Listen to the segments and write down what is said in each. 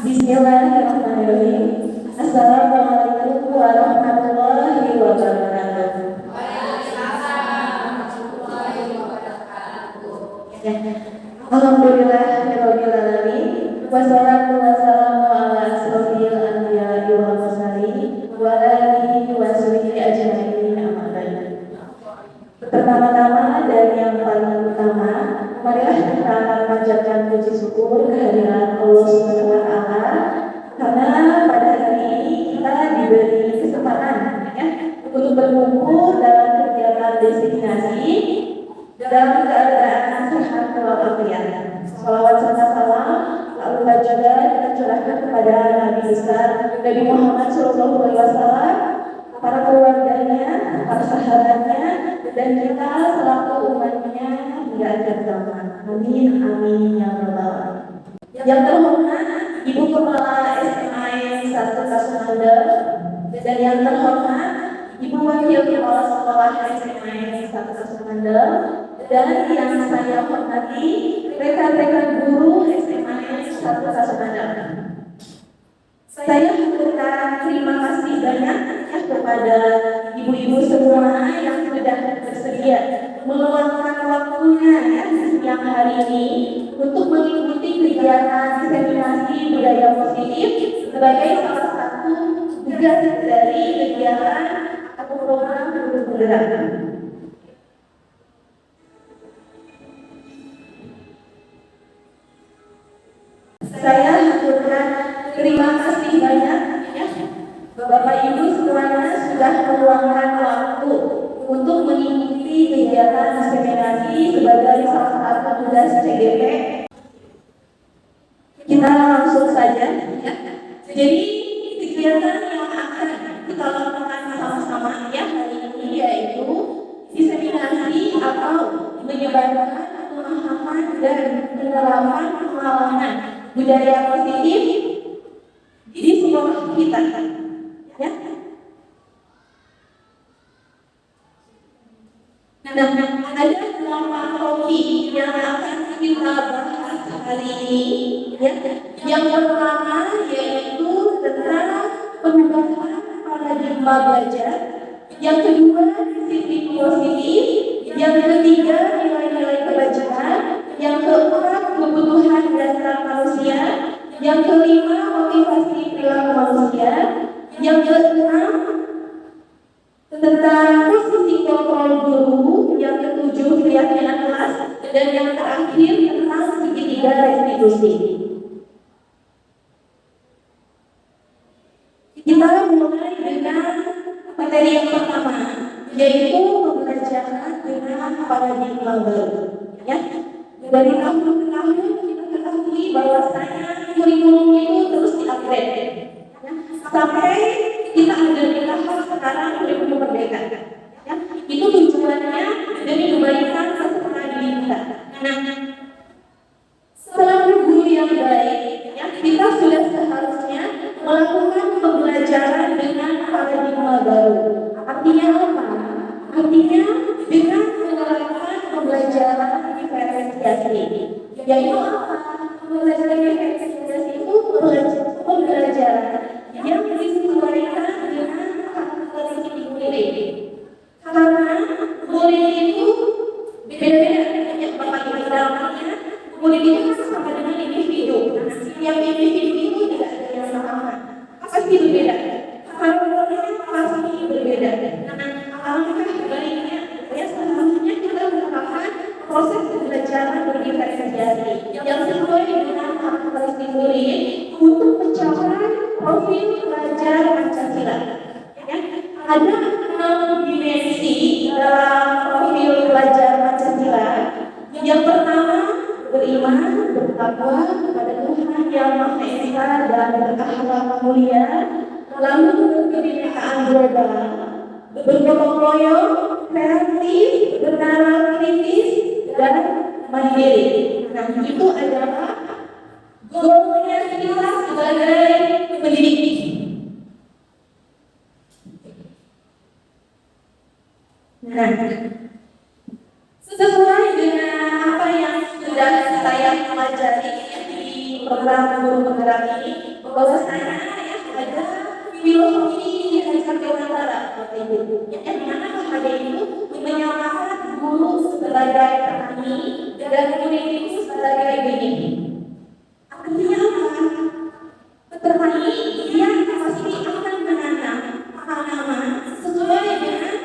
Bismillahirrahmanirrahim. Assalamualaikum warahmatullahi wabarakatuh. Alhamdulillahirabbil alamin. Wassalatu wassalamu ala asrofil anbiya'i wal mursalin wa alihi wa sahbihi ajmain, amma ba'du. Pertama-tama dan yang paling utama, marilah kita panjatkan puji syukur kehadiran Allah Subhanahu wa taala karena pada hari ini kita diberi kesempatan untuk berkumpul dalam kegiatan destinasi dalam keadaan sehat walafiat. Salawat serta salam tak lupa juga kita curahkan kepada Nabi besar Nabi Muhammad SAW, para keluarganya, para sahabatnya, dan kita selaku umatnya hingga akhir zaman. Amin amin ya rabbal alamin. Yang terhormat Ibu Kepala SMA 1 Kasumanda, dan yang terhormat Ibu Wakil Kepala Sekolah SMA 1 Kasumanda, dan yang saya hormati rekan-rekan guru SMA 1 Kasumanda. Saya mengucapkan terima kasih banyak kepada ibu-ibu semua yang sudah bersedia meluangkan waktunya di siang hari ini untuk mengikuti kegiatan diseminasi budaya positif sebagai salah satu tugas dari kegiatan atau program guru penggerak. Saya haturkan terima kasih banyak Bapak Ibu semuanya sudah meluangkan waktu untuk mengikuti kegiatan diseminasi sebagai salah satu tugas CGP. Kita langsung saja. Jadi kegiatan yang akan kita lakukan sama-sama hari ini yaitu diseminasi atau menyebarkan pemahaman dan penerapan pengalaman budaya positif di sekolah kita. Nah, ada 8 topik yang akan kita bahas hari ini. Yang pertama yaitu tentang perubahan paradigma belajar. Yang kedua, disiplin positif. Yang ketiga, nilai-nilai kebajikan. Yang keempat, kebutuhan dasar manusia. Yang kelima, motivasi perilaku manusia. Yang keenam, tentang posisi kontrol guru. Yang ketujuh, keyakinan kelas. Dan yang terakhir tentang segitiga restitusi. Kita mulai dengan materi yang pertama, yaitu pembelajaran dengan paradigma baru. Dari tahun ke tahun kita ketahui bahwasanya kurikulum itu terus diupgrade. Sampai kita ada di tahap sekarang kurikulum merdeka. Itu tujuannya demi kebaikan peserta didik kita. Nah, selaku guru yang baik, kita sudah seharusnya melakukan pembelajaran dengan paradigma baru. Artinya apa? Artinya dengan menerapkan pembelajaran diferensiasi. Yaitu apa? Pembelajaran diferensiasi itu pembelajaran yang disesuaikan dengan karakteristik murid. Karena murid itu beda-beda, Bapak Ibu dalamnya. Murid itu sama dengan individu. Setiap individu itu tidak ada yang sama, pasti berbeda. Karakternya pasti berbeda. Alangkah baiknya seharusnya kita melakukan proses pembelajaran berdiferensiasi yang sesuai dengan karakteristik murid untuk mencapai profil pelajar Pancasila. Ada 6 dimensi dalam profil pelajar Pancasila. Yang pertama, beriman, bertakwa kepada Tuhan Yang Maha Esa dan berakhlak mulia, lalu kebinekaan global, bergotong royong, kreatif, bernalar kritis, dan mandiri. Nah, itu adalah goalnya kita sebagai pendidik. Nah, sesuai dengan apa yang sudah saya pelajari di program guru penggerak ini, bahwasanya ya ada filosofi ini diajarkan di antara Bapak Ibu. Yang mana KHD itu menyamakan guru sebagai petani dan murid itu sebagai benih. Artinya apa? Petani dia pasti akan menanam tanaman sesuai dengan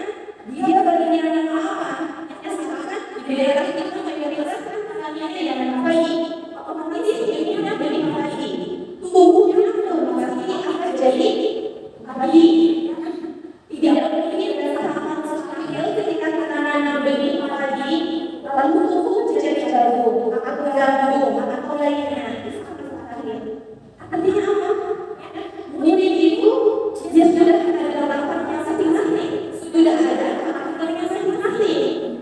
dia bagian apa? Ya misalkan di daerah kita mayoritas petaniannya yang padi, otomatis ini benih padi. Tumbuhnya pasti akan jadi padi. Tidak mungkin dan sangat mustahil ketika kita nanam benih padi lalu tumbuh jadi jagung atau gandum atau lainnya. Artinya apa? Murid itu dia sudah ada bapaknya masing-masing, sudah ada karakternya masing-masing.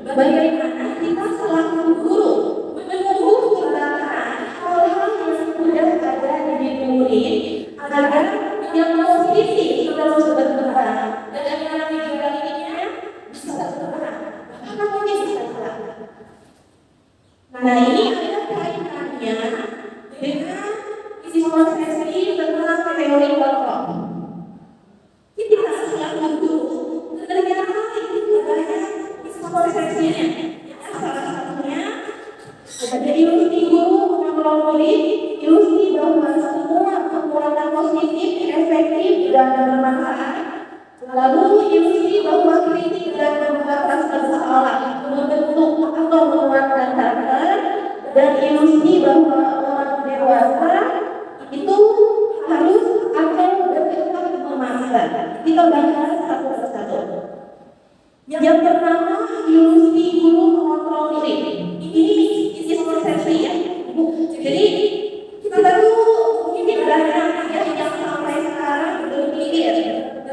Bagaimana kita selaku guru menumbuh kembangkan hal-hal yang sudah ada di diri murid agar yang positif terus berkembang dan yang negatifnya bisa berkembang. Bahkan mungkin bisa hilang. Nah ini ada kaitannya dengan isi konsepsi tentang teori kelompok. Kita selaku guru ternyata itu banyak isi konsepsinya. Salah satunya ada ilusi guru mengontrol murid, ilusi bahwa semua kekuatan positif, efektif dan bermanfaat. Lalu ilusi bahwa kritik dan pembahasan seseorang membentuk atau menguatkan karakter, dan ilusi bahwa orang dewasa itu harus atau berhak memaksa. Kita bahas satu persatu. Yang pertama, ilusi guru mengontrol murid. Ini isi konsepsi ya. Jadi kita baru mungkin banyak yang sampai sekarang berpikir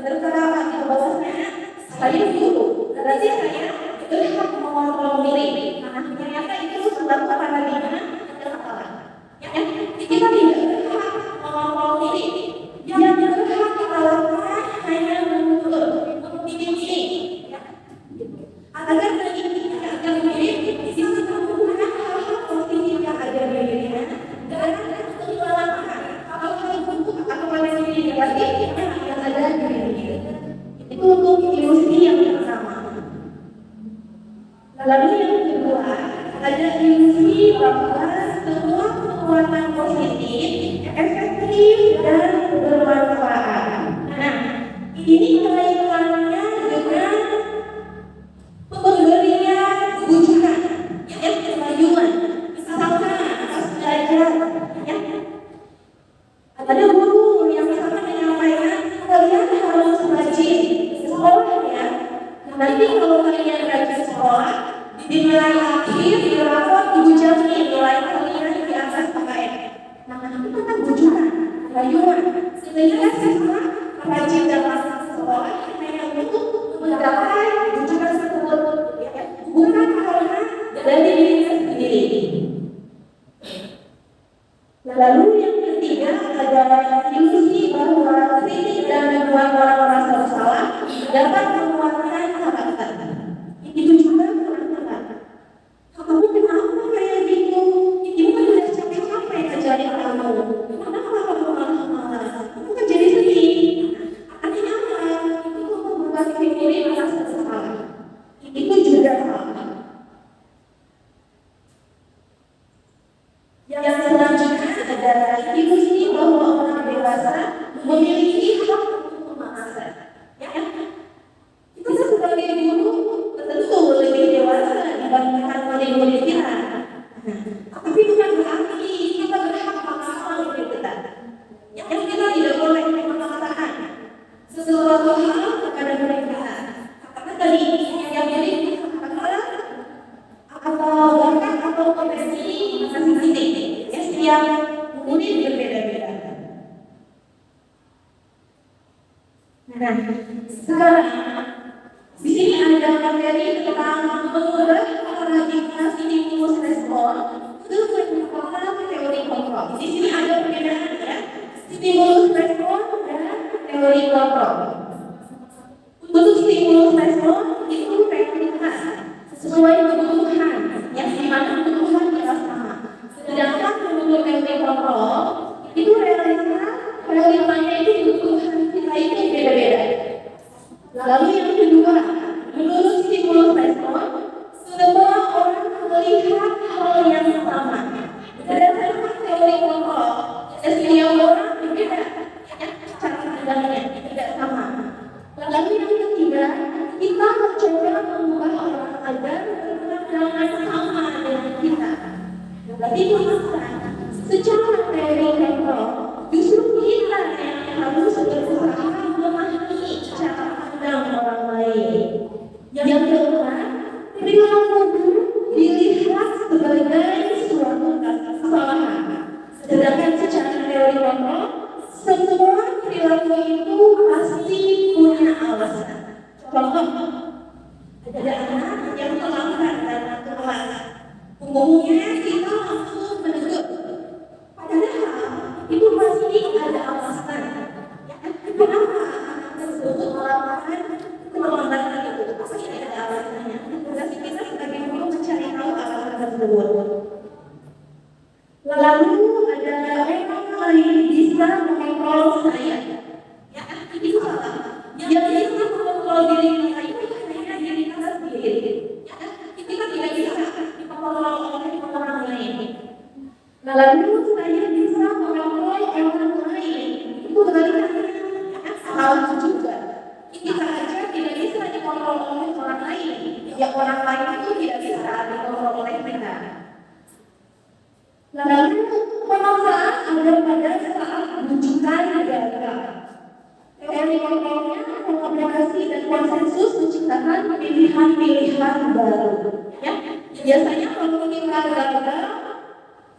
berkata bahwasanya saya guru, berarti saya berhak mengontrol murid. Nah ternyata itu sebuah paradigma yang salah. Kita tidak berhak mengontrol murid. Yang berhak kita lakukan hanya menuntut, membimbing, agar pendidikan agar murid bisa menemukan hal-hal positif yang ada di dirinya dan mengeluarkan hal-hal buruk atau potensi negatif yang ada di dirinya. Itu untuk ilusi yang pertama. Lalu yang kedua, ada ilusi bahwa semua kekuatan positif, efektif dan bermanfaat. Nah, ini kaitannya dengan pemberian bujukan, ya, kemajuan. Misalkan pas belajar, ya, ada guru yang misalkan menyampaikan kalian harus rajin sekolah ya. Nanti kalau kalian rajin sekolah, di nilai akhir di rapor ibu jamin nilai kalian di atas KKM. Nah, itu kan bujukan, rayuan. Sehingga siswa rajin dalam sekolah hanya untuk menggapai bujukan tersebut, bukan karena dari dirinya sendiri. Lalu yang ketiga adalah ilusi bahwa kritik dan membuat orang merasa bersalah dapat menguatkan karakter. Itu juga kurang. Kamu kenapa kayak gitu? Ibu kan udah capek-capek ngajarin kamu. Kenapa kamu malas-malas? Kamu kan jadi sedih. Artinya apa? Itu membuat diri merasa bersalah. Itu juga salah. Yang selanjutnya adalah ilusi bahwa orang dewasa memiliki hak untuk memaksa. Ya, kita sebagai guru tentu lebih dewasa dibandingkan murid-murid kita. Tapi bukan berarti kita berhak memaksa murid kita. Yang kita tidak boleh memaksakan sesuatu hal kepada murid kita. Karena tadi yang murid atau bakat atau potensi masing-masing. Setiap murid berbeda-beda. Nah, sekarang di sini ada materi tentang mengubah paradigma stimulus respon ke merupakan teori kontrol. Di sini ada perbedaan ya, stimulus respon dan teori kontrol. Untuk stimulus respon itu tekniknya sesuai kebutuhan, yang dimana kebutuhan kita sama. Sedangkan menurut teori kontrol itu realisasinya setiap orang berbeda ya, cara pandangnya tidak sama. Lalu yang ketiga, kita mencoba mengubah orang agar berpandangan sama dengan kita. Berarti itu masalah. Secara teori kontrol, justru kita yang harus berusaha memahami cara pandang orang lain. Yang keempat, perilaku dilihat sebagai suatu kesalahan. Sedangkan secara teori kontrol, semua perilaku itu pasti punya alasan. Contoh, ada anak yang melanggar dalam kelas. Umumnya kita langsung menegur. Padahal itu pasti ada alasan. Kenapa anak tersebut melakukan pelanggaran itu? Pasti ada alasannya. Berarti kita sebagai guru mencari tahu alasan tersebut. Lalu ada orang lain bisa mengontrol saya. Ya, itu salah. Yang bisa mengontrol diri kita itu hanya diri kita sendiri. Ya, kita tidak bisa mengontrol orang lain. Lalu saya bisa mengontrol orang lain. Itu berarti salah juga. Kita aja tidak bisa dikontrol oleh orang lain. Ya, orang lain itu tidak bisa dikontrol oleh kita. Lalu pemaksaan agar pada saat rujukan negara. Teori kontrolnya kolaborasi dan konsensus menciptakan pilihan-pilihan baru. Ya, biasanya kalau kita gagal,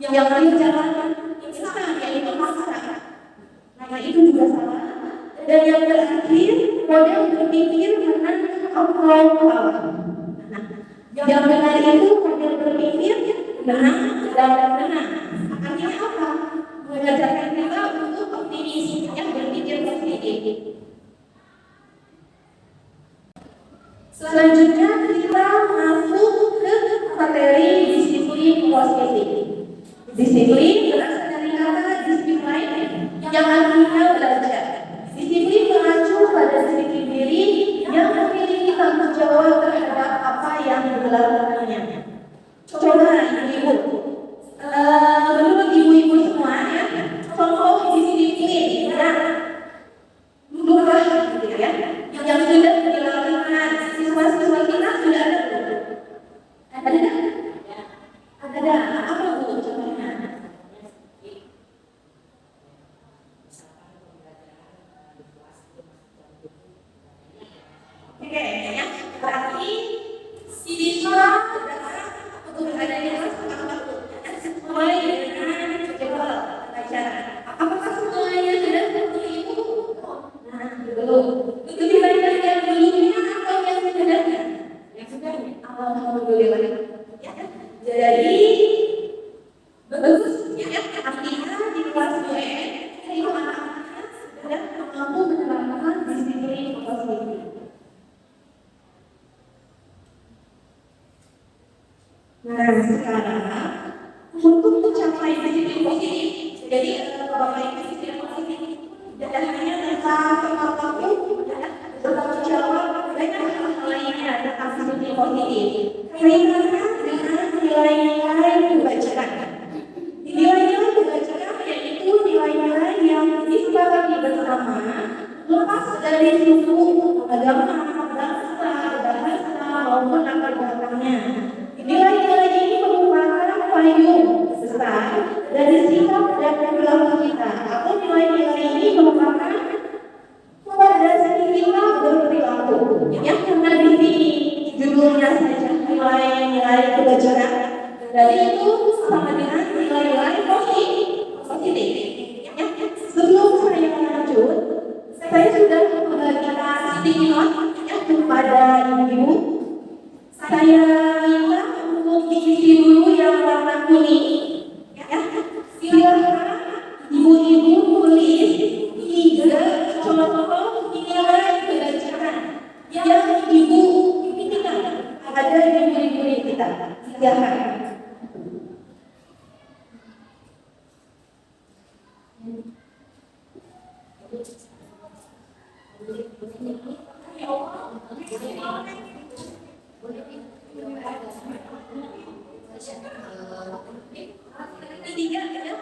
yang berjalan instan yaitu maksa. Nah, itu juga salah. Dan yang terakhir, model berpikir menang atau kalah. Nah, yang benar itu model berpikir menang dan menang. Artinya apa? Mengajarkan kita untuk optimis, yang berpikir positif. Selanjutnya kita masuk ke materi disiplin positif. Disiplin berasal dari kata disiplin yang artinya belajar. Disiplin mengacu pada disiplin diri yang memiliki tanggung jawab terhadap apa yang dilakukannya. Coba ibu-ibu, menurut ibu-ibu semua ya, contoh disiplin yang lumrah gitu ya, yang sudah dilakukan siswa-siswa kita sudah ada belum? Ada? Ada. Apa bu contohnya? Oke, ya. Berarti siswa untuk berada di kelas mulai dengan jadwal pelajaran. Apakah semuanya sudah seperti itu? Nah, belum. Lebih banyak yang belumnya atau yang sudahnya? Yang sudahnya. Alhamdulillah. Ya. Jadi bagus ya. Artinya di kelas UN itu anak-anak sudah mampu menerapkan disiplin positif. Nah, sekarang untuk mencapai disiplin positif, jadi Bapak Ibu disiplin positif tidak hanya tentang tepat waktu, bertanggung jawab, banyak hal lainnya tentang disiplin positif. Kaitannya dengan nilai-nilai kebajikan. Nilai-nilai kebajikan yaitu nilai-nilai yang disepakati bersama, lepas dari suku, agama, bangsa, bahasa maupun latar belakangnya. Nilai-nilai ini merupakan payung besar dari sikap dan perilaku kita. Atau nilai-nilai ini merupakan fondasi kita berperilaku. Yang karena di sini judulnya saja nilai-nilai kebajikan. Dari itu sama dengan nilai-nilai positif. Ya. Sebelum saya lanjut, saya sudah membagikan sticky note kepada ibu. Saya minta untuk diisi dulu yang warna kuning. Ya, silakan ibu-ibu tulis 3 contoh nilai kebajikan yang ibu inginkan ada di murid-murid kita. Silakan. Tiga ya,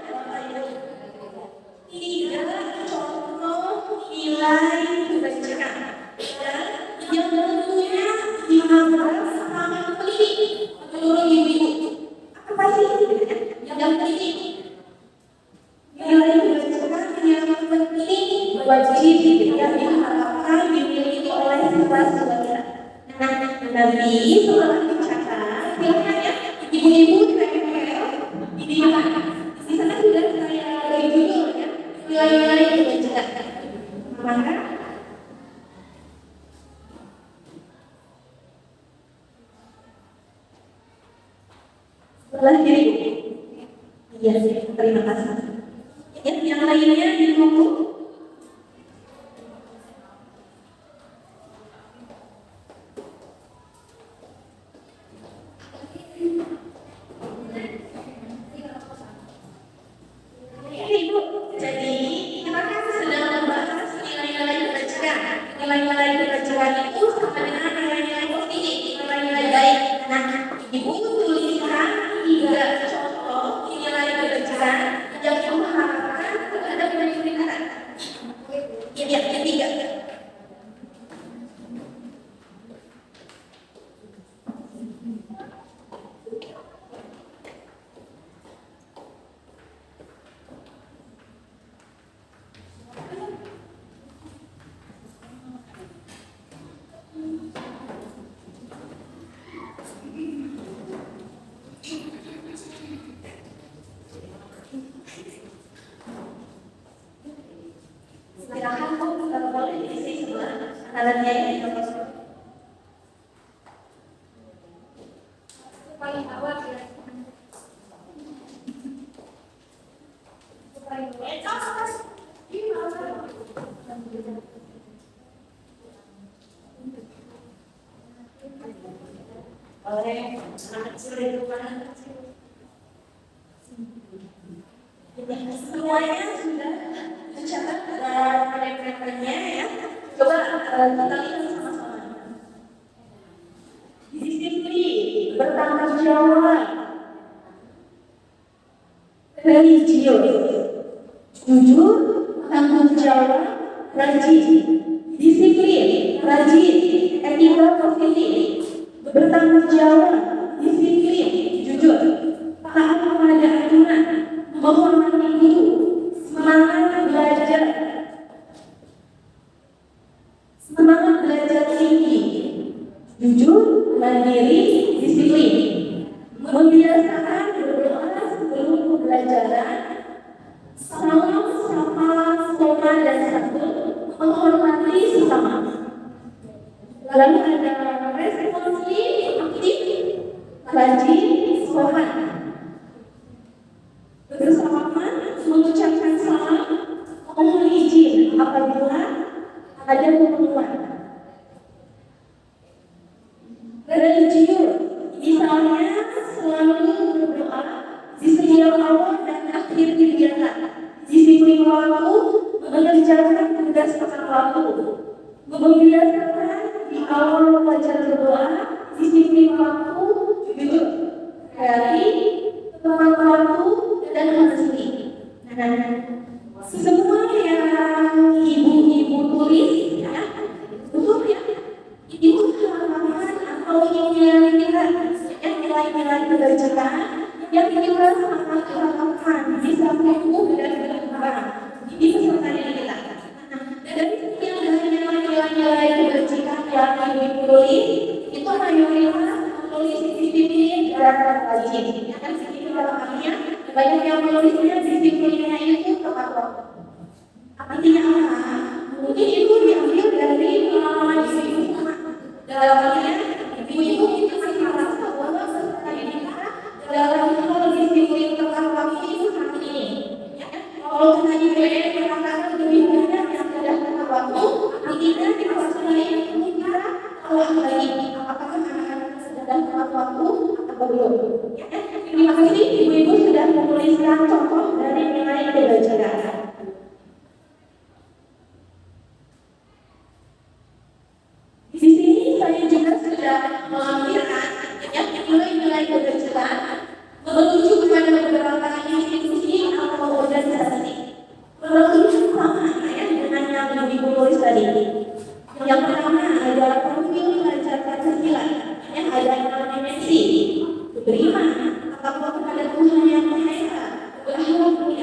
tiga contoh nilai kebajikan yang tentunya dianggap sangat penting menurut ibu-ibu. Apa sih yang penting? Nilai kebajikan yang penting wajib yang diharapkan dimiliki oleh siswa-siswa kita. Nah, nanti setelah dicatat, silakan ya ibu-ibu TPL di sana sudah saya beri judul ya, nilai-nilai kebajikan. Maka setelah diri, iya sih, terima kasih. Yang lainnya di buku. Ibu, jadi kita kan sedang membahas nilai-nilai kebajikan. Nilai-nilai kebajikan itu sama dengan nilai-nilai positif, nilai-nilai baik. Nah, ibu tuliskan 3 contoh nilai kebajikan yang mengharapkan terhadap diri kita. Iya, ketiga. Silakan boleh diisi sebelah kanannya ya. Paling awal ya. Oleh anak kecil itu kan. Semuanya sudah dicatat pada papernya ya. Coba kita lihat sama-sama. Disiplin, bertanggung jawab, religius, jujur, tanggung jawab, rajin, disiplin, rajin, etika positif, bertanggung jawab, disiplin, jujur, taat kepada aturan, menghormati guru, semangat belajar tinggi, jujur, mandiri, disiplin, membiasakan berdoa sebelum pembelajaran, salam sapa sopan dan santun, menghormati sesama. Lalu ada responsif, aktif, rajin, sopan, bersalaman, mengucapkan salam, mohon izin apabila ada keperluan. Religius, misalnya selalu berdoa di setiap awal dan akhir kegiatan, disiplin waktu, mengerjakan tugas tepat waktu, membiasakan di awal belajar berdoa, disiplin waktu, jujur, kreatif, tepat waktu, dan honesty. Nah, semua yang ibu-ibu tulis ya, betul ya, ibu halaman atau nilai nilai kebajikan yang kita sangat harapkan bisa tumbuh dan berkembang di peserta didik kita. Dari sekian nilai-nilai kebajikan yang ibu tulis, itu mayoritas tulis disiplin dan rajin. Ya kan, sedikit dalam artinya banyak yang menulisnya disiplinnya itu tepat waktu. Artinya apa? Mungkin itu diambil dari pengalaman ibu-ibu dalam artinya ibu-ibu kita masih merasa bahwa peserta didik kita dalam hal disiplin tepat waktu itu sangat ini. Kalau tadi BN mengatakan lebih banyak yang sudah tepat waktu, artinya di kelas lain kita telah lagi apakah anak-anak sudah tepat waktu atau belum. Terima kasih ibu-ibu sudah menuliskan contoh dari nilai kebajikan. Di sini saya juga sudah melampirkan nilai-nilai kebajikan menuju kepada beberapa institusi atau organisasi. Menurut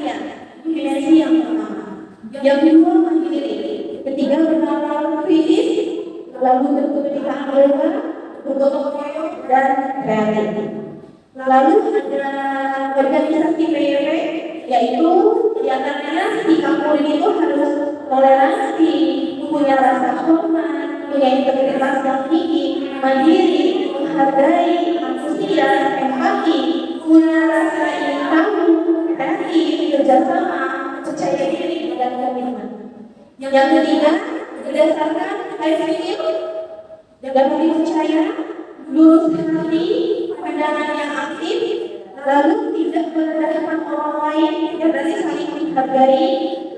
ya, dimensi yang pertama. Yang kedua mandiri, ketiga bernalar kritis, lalu ketika anggota, gotong royong dan kreatif. Lalu ada organisasi PYP, yaitu diantaranya si kampung itu harus toleransi, punya rasa hormat, punya integritas yang tinggi, mandiri, menghargai, antusias, empati, punya rasa ingin tahu, kreatif, kerjasama, percaya diri dan komitmen. Yang ketiga, berdasarkan life skill, dapat dipercaya, lurus hati, pandangan yang aktif, lalu tidak merendahkan orang lain, yang berarti saling menghargai,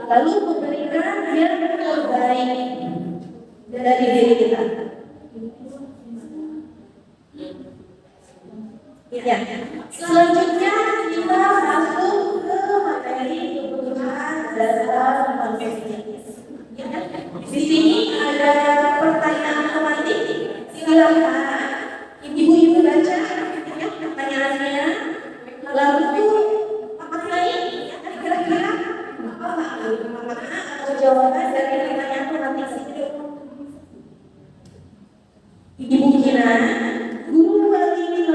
lalu memberikan yang terbaik dari diri kita. Ya. Selanjutnya kita masuk ke materi kebutuhan dasar manusia. Di sini ada pertanyaan otomatis. Silakan ibu-ibu baca pertanyaannya. Lalu maknai kira-kira apa makna atau jawaban dari pertanyaan otomatis. Ibu Kina, guru wali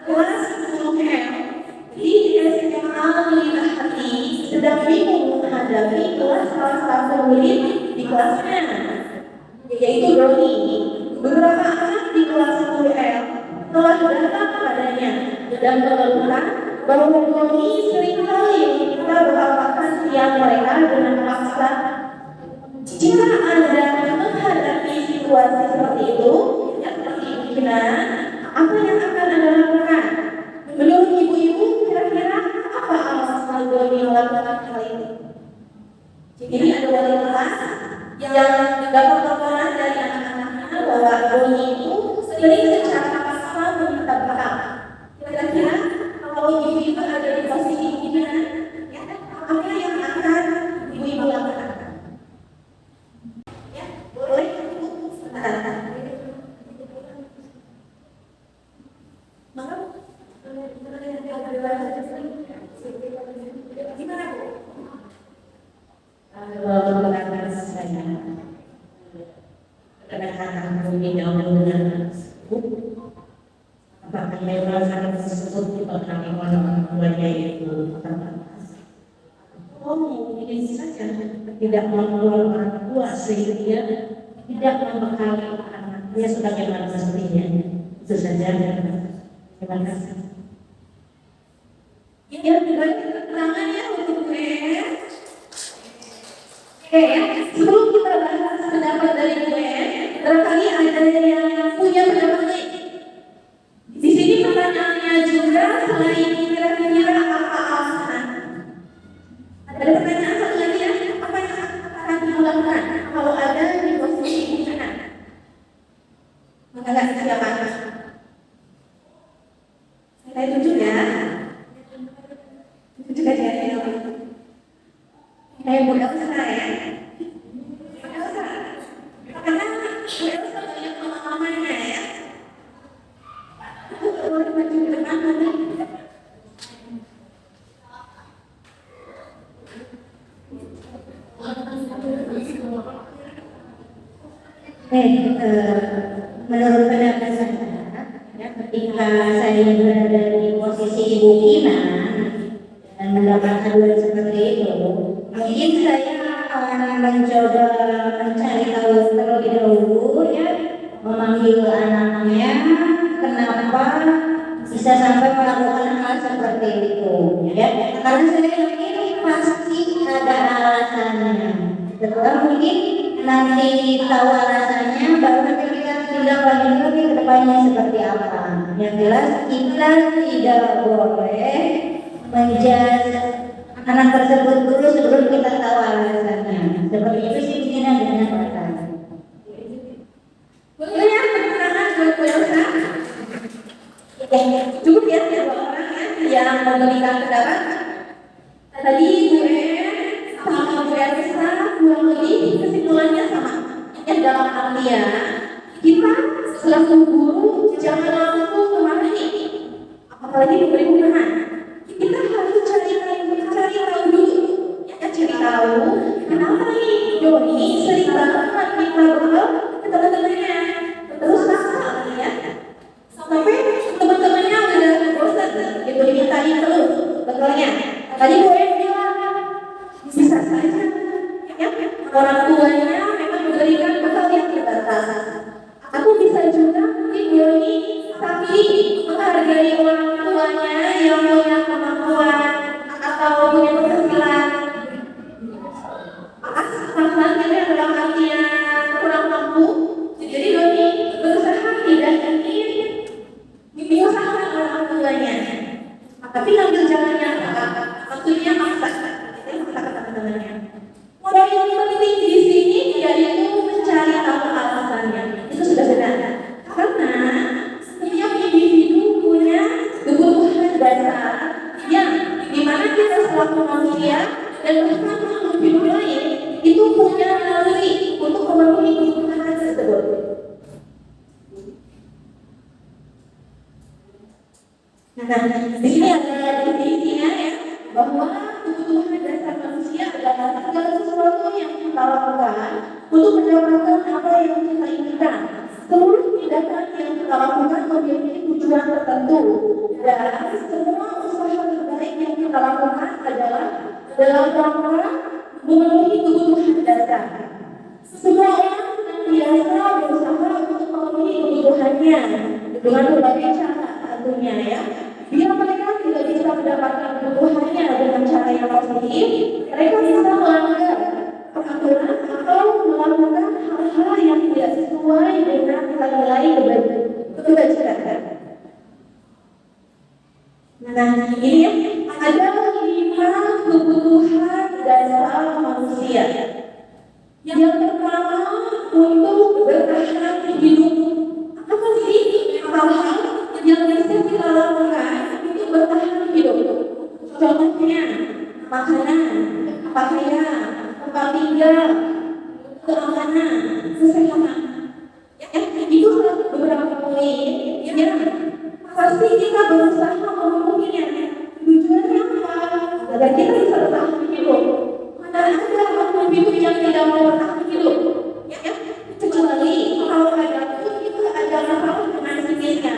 kelas 10 di SMA Lina Hati sedang bingung menghadapi kelas salah satu murid di kelasnya, yaitu Doni. Beberapa anak di kelas 10L telah datang kepadanya dan mengeluhkan bahwa Doni seringkali meminta bekal makan siang mereka dengan paksa. Jika Anda menghadapi situasi seperti itu, seperti Kina, apa yang akan Anda lakukan? Menurut ibu-ibu, kira-kira apa alasan Doni melakukan hal ini? Jadi ada wali kelas yang dapat laporan dari anak-anaknya bahwa Doni itu sering secara paksa meminta bekal. Kira-kira kalau ibu-ibu ada di posisi ini, apa yang akan ibu-ibu lakukan? Ya, boleh ibu sebentar. Gimana Bu? Kalau saya kadang-kadang berbeda dengan apakah memang sangat tersebut karena orang tuanya itu terbatas. Oh, mungkin saja tidak mengeluarkan orang tua sehingga tidak membekali anaknya sebagaimana mestinya. Itu saja. Terima kasih. Ya, beri tangannya untuk sebelum kita bahas pendapat dari barangkali ada yang punya pendapat lain. Di sini pertanyaannya juga selain kira-kira apa alasan. Ada pertanyaan satu lagi ya, apa yang akan dilakukan kalau ada di posisi pimpinan? Maka siapa? Saya tunjuk ya. Tunjuk aja ya. Mudah usaha ya. Mudah usaha. Karena mudah usaha banyak pengalamannya ya. Boleh maju ke depan nanti. Menurut pendapat saya, ketika saya berada di posisi Ibu Kina dan mendapatkan hal seperti itu, mungkin saya akan mencoba mencari tahu terlebih dahulu ya, memanggil anaknya kenapa bisa sampai melakukan hal seperti itu ya, karena saya yakin pasti ada alasannya. Setelah mungkin nanti tahu alasannya, baru nanti kita tindak lanjut lagi ke depannya seperti apa. Yang jelas kita tidak boleh menjudge anak tersebut dulu sebelum kita tahu alasannya. Seperti itu sih begini dengan alasan. Boleh ya, pertanyaan buat Elsa. Cukup ya dua orang yang memberikan pendapat. Tadi gue sama Bu Elsa kurang lebih kesimpulannya sama. Yang dalam artian kita selaku guru jangan langsung memarahi, apalagi memberi hukuman. Kita harus cari tahu Lalu kenapa nih Doni sering banget minta bekal ke teman-temannya? Terus nakal ya, sampai teman-temannya udah bosan gitu dimintain terus bekalnya. Tadi gue bilang bisa saja ya, orang tuanya memang memberikan bekal yang terbatas. Aku bisa juga Doni saking menghargai orang tuanya yang punya kemampuan atau punya penghasilan pasalnya dalam artian kurang mampu. Jadi Doni berusaha tidak ingin menyusahkan orang tuanya, tapi ngambil jalan yang salah, maksudnya maksa teman-temannya. Poin yang penting di sini yaitu mencari tahu alasannya. Itu sudah benar, karena setiap individu punya kebutuhan dasar yang dimana kita selaku manusia dan bahkan makhluk hidup lain itu punya naluri untuk memenuhi kebutuhan tersebut. Nah, di sini ada definisinya ya, bahwa kebutuhan dasar manusia adalah segala sesuatu yang kita lakukan untuk mendapatkan apa yang kita inginkan. Seluruh tindakan yang kita lakukan memiliki tujuan tertentu, dan semua usaha terbaik yang kita lakukan adalah dalam rangka memenuhi kebutuhan dasar. Semua orang biasa berusaha untuk memenuhi kebutuhannya dengan berbagai cara tentunya ya. Bila mereka tidak bisa mendapatkan kebutuhannya dengan cara yang positif, mereka bisa melanggar peraturan atau melakukan hal-hal yang tidak sesuai dengan nilai kebajikan. Nah, ini ada 5 kebutuhan dasar manusia. Yang pertama, untuk bertahan hidup. Apa sih hal-hal yang bisa kita lakukan untuk bertahan hidup? Contohnya makanan, pakaian, tempat tinggal, keamanan, kesehatan. Itu beberapa poin yang pasti kita berusaha memenuhinya. Tujuannya apa? Agar kita bisa bertahan hidup. Mana ada makhluk hidup yang tidak mau bertahan hidup? Ya, kecuali kalau ada pun itu ada masalah dengan psikisnya,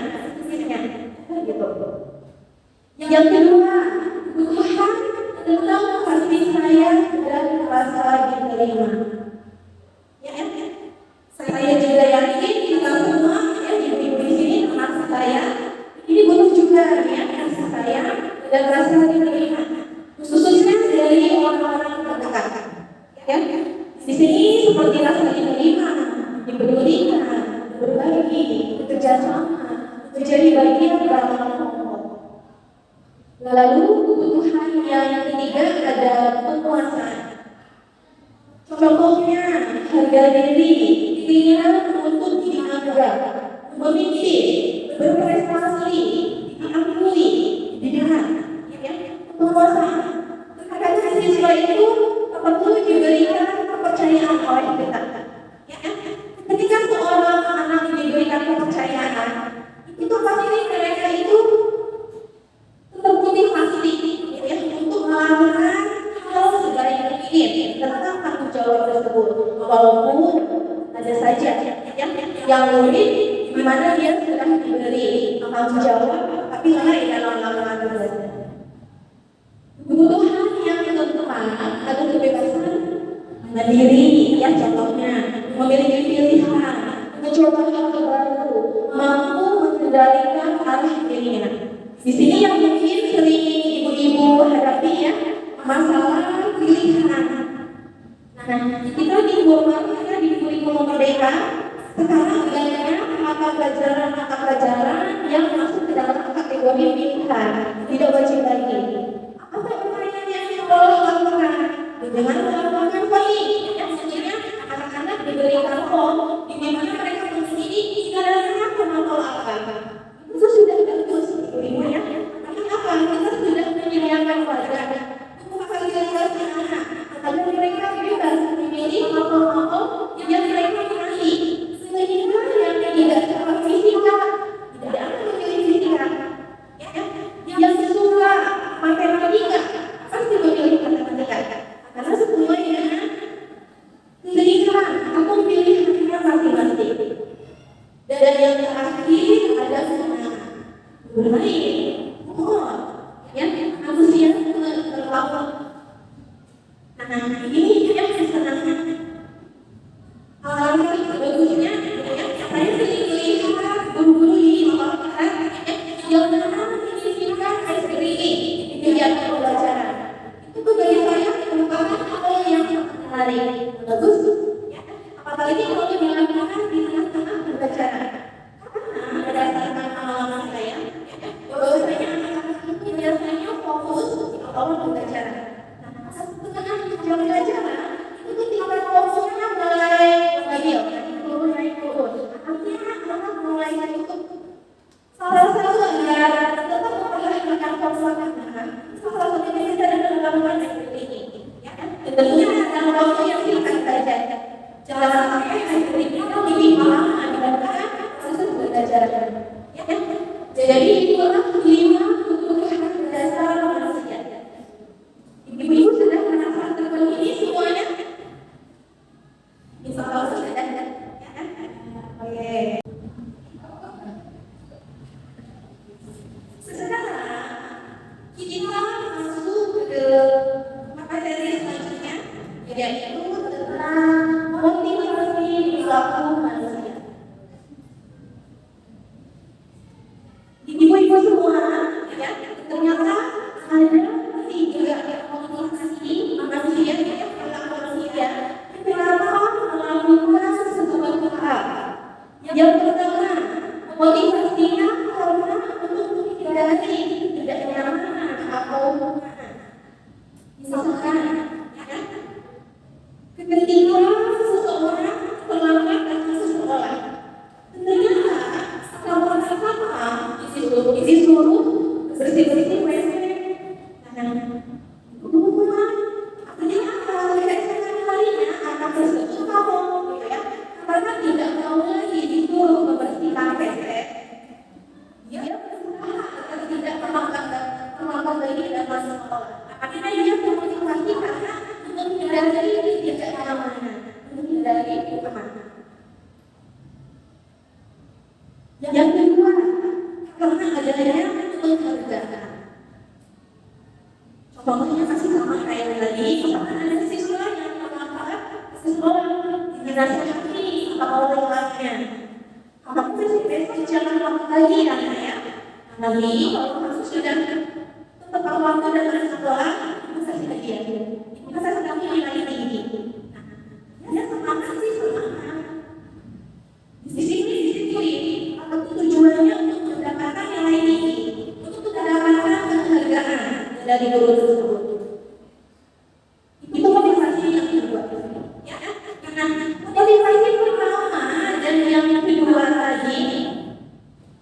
gitu. Yang kedua, kebutuhan tentang kasih sayang dan rasa diterima. Ya, saya juga yakin kita semua ya ibu-ibu di sini termasuk saya, ini butuh juga ya kasih sayang dan rasa diterima, khususnya dari orang-orang terdekat. Ya, di sini seperti rasa diterima, dipedulikan, berbagi, bekerja sama, menjadi bagian dalam kelompok. Lalu kebutuhan yang ketiga adalah penguasaan. Contohnya harga diri, keinginan untuk dianggap, memimpin, berprestasi, diakui, didengar. Penguasaan. Karena siswa itu perlu diberikan kepercayaan oleh kita. Ketika seorang anak diberikan kepercayaan, itu pasti mereka itu termotivasi untuk melakukan hal sebaik mungkin tentang tanggung jawab tersebut. Walaupun ada saja yang murid di mana dia sudah diberi tanggung jawab tapi lalai dalam melakukan tugasnya. Kebutuhan yang keempat atau kebebasan mandiri, ya contohnya memiliki pilihan, mencoba hal baru, mampu mengendalikan arah dirinya. Di sini yang mungkin sering ibu-ibu hadapi ya, masalah pilihan. Nah, kita di kita di kurikulum Merdeka sekarang banyak mata pelajaran yang masuk ke dalam kategori pilihan, tidak wajib lagi. Apa upayanya yang kita lakukan? Dengan melakukan voting, yang sebenarnya anak-anak diberikan form di mana mereka memilih segalanya kemampuan apa. Itu sudah bagus, ibu ya. Tapi apa? Kita sudah menyediakan wadah untuk fasilitasi anak agar mereka bebas memilih kelompok-kelompok yang mereka minati, sehingga yang tidak suka fisika tidak akan memilih fisika, yang suka matematika pasti memilih matematika, karena semuanya Nah, ini yang sebenarnya bagusnya saya sering melihat guru-guru di sekolah yang menyisipkan SPI di kegiatan pembelajaran. Itu bagi saya merupakan hal yang menarik, bagus, ya. Apalagi kalau dilakukan di tengah-tengah pembelajaran. Karena berdasarkan pengalaman saya, bahwasanya anak-anak itu biasanya fokus di awal pembelajaran. Nah, setengah jam pembelajaran itu tingkat fokusnya mulai menggigil, naik turun. Artinya anak mulai tutup. Salah satu agar tetap memperhatikan fokus salah satunya kita dalam melakukan seperti ini. Tentunya dalam waktu yang singkat saja. Jangan sampai hari ini kita lebih lama dibandingkan proses pembelajaran. Jadi itulah 5 kebutuhan dasar manusia. Ibu-ibu sudah merasakan terpenuhi semuanya? Insya Allah sudah. Oke. Sekarang kita masuk ke materi selanjutnya, yaitu tentang motivasi perilaku manusia. Ibu-ibu semua, ya, ternyata ada 3 motivasi manusia, perilaku manusia. Kenapa melakukan sesuatu hal? Yang pertama, motivasinya karena untuk menghindari ketidaknyamanan atau misalkan, ya, ketika seseorang terlambat datang ke sekolah, ternyata sama-sama disuruh bersih-bersih WC. Nah, kemudian artinya keesokan harinya anak tersebut mau, ya, karena tidak mau lagi disuruh membersihkan WC. Dia berusaha agar tidak terlambat lagi dalam sekolah. Artinya dia termotivasi karena menghindari ketidaknyamanan, menghindari kemana. Yang kedua, karena adanya penghargaan. Contohnya masih sama kayak tadi, ada siswa yang mengatakan siswa dinasihati sama orangnya. Kamu besok jangan makan lagi ya, ya. Nanti kalau kamu sudah tepat waktu datang sekolah, masa tidak dia, masa kamu nilai tinggi. Ya semangat sih semangat. Di situ atau tujuannya untuk mendapatkan nilai tinggi, untuk mendapatkan penghargaan dari guru tersebut. Itu motivasi yang kedua. Ya, karena motivasi pertama dan yang kedua tadi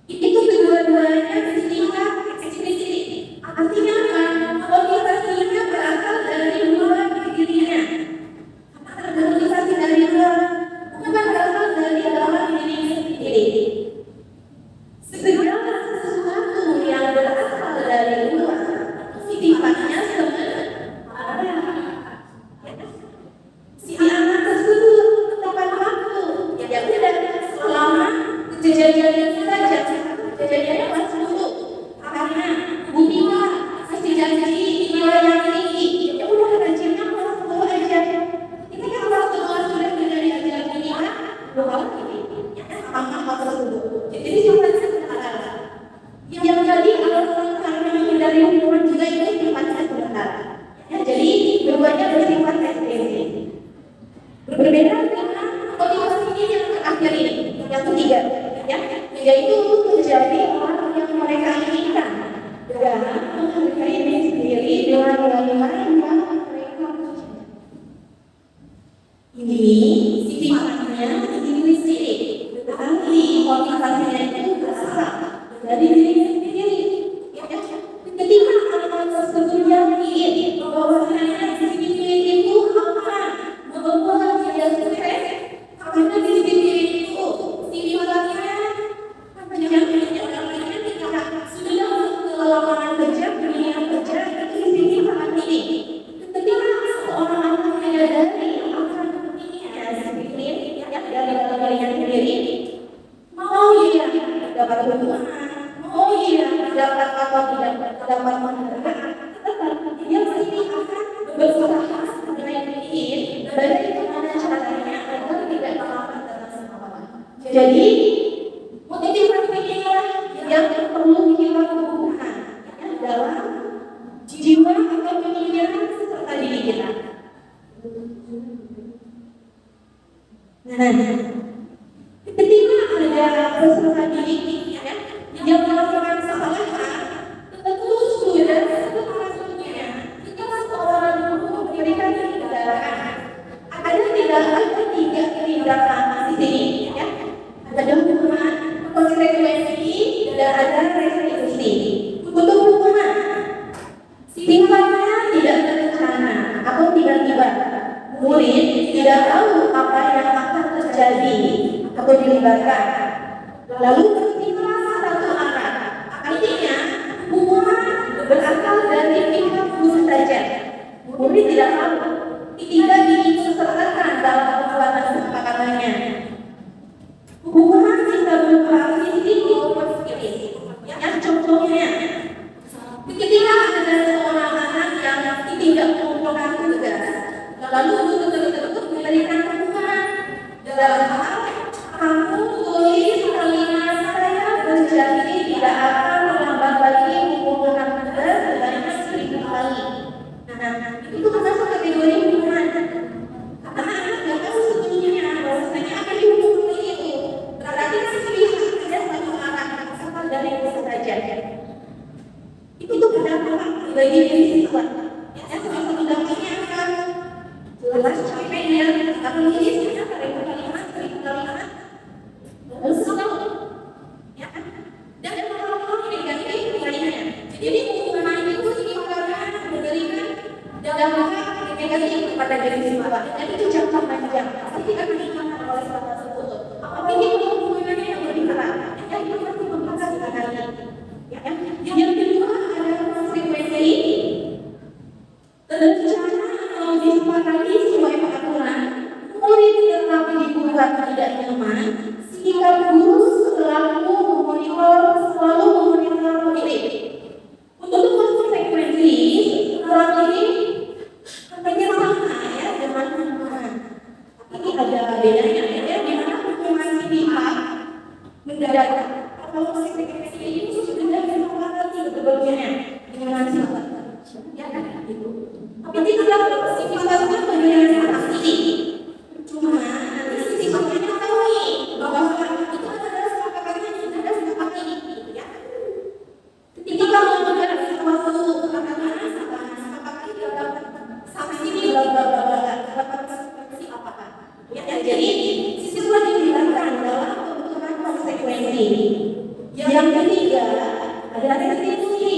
itu kedua-duanya bersifat eksplisit. Artinya motivasinya bagaimana caranya agar tidak terlambat dalam sekolah. Jadi motivasinya yang perlu kita tumbuhkan dalam jiwa atau pemikiran serta diri kita. Nah, ketika ada peserta didik yang melakukan kesalahan, tentu sudah sepatutnya kita seorang guru memberikan tindakan. Ada tiga tindakan di sini, ya. Ada hukuman, konsekuensi, dan ada restitusi. Untuk hukuman, sifatnya tidak terencana atau tiba-tiba. Murid tidak tahu apa yang akan terjadi atau dilibatkan. Lalu bersifat satu arah. Artinya, hukuman berasal dari pihak guru saja. Murid tidak tahu, tidak diikutsertakan dalam pembuatan kesepakatannya. Hukuman bisa berupa fisik maupun psikis. Yang contohnya, ketika ada seorang anak yang tidak mengumpulkan tugas, lalu betul-betul memberikan hukuman dalam hal kamu tulis kalimat saya berjanji tidak akan melambat lagi mengumpulkan tugas sebanyak 1000 kali. Nah, itu termasuk kategori hukuman. Karena anak tidak tahu sebelumnya bahwasanya akan dihukum seperti itu. Berarti pihak ada satu arah asal dari itu saja. Itu berdampak bagi diri siswa. Ya, salah satu dampaknya akan jelas capeknya, tapi tulisnya kalimat lalu selalu, ya, dan hal-hal negatif lainnya. Jadi hukuman itu sifatnya memberikan dampak negatif kepada diri siswa. Dan itu jangka panjang. Pasti akan diingatkan oleh siswa tersebut. Apalagi kalau hukumannya yang lebih berat, yang itu pasti membekas sekali. Yang kedua adalah konsekuensi. Rencana atau disepakati sesuai peraturan, murid tetap dibuat tidak nyaman. Sikap guru selalu memonitor murid. Untuk konsekuensi, kurang lebih hampir sama ya dengan hukuman. Tapi ada bedanya ya, di mana hukuman pihak mendadak. Kalau konsekuensi ini sudah disepakati sebelumnya dengan siswa. Ya kan itu. Tapi tidak sifatnya pemberian sanksi. Cuma nanti sifatnya mengetahui bahwa itu adalah kesepakatan yang sudah disepakati. Ya. Ketika melakukan suatu kesepakatan, sepakati dalam sanksi dalam konsekuensi apakah? Ya, jadi siswa dilibatkan dalam pembentukan konsekuensi. Yang ketiga ada restitusi.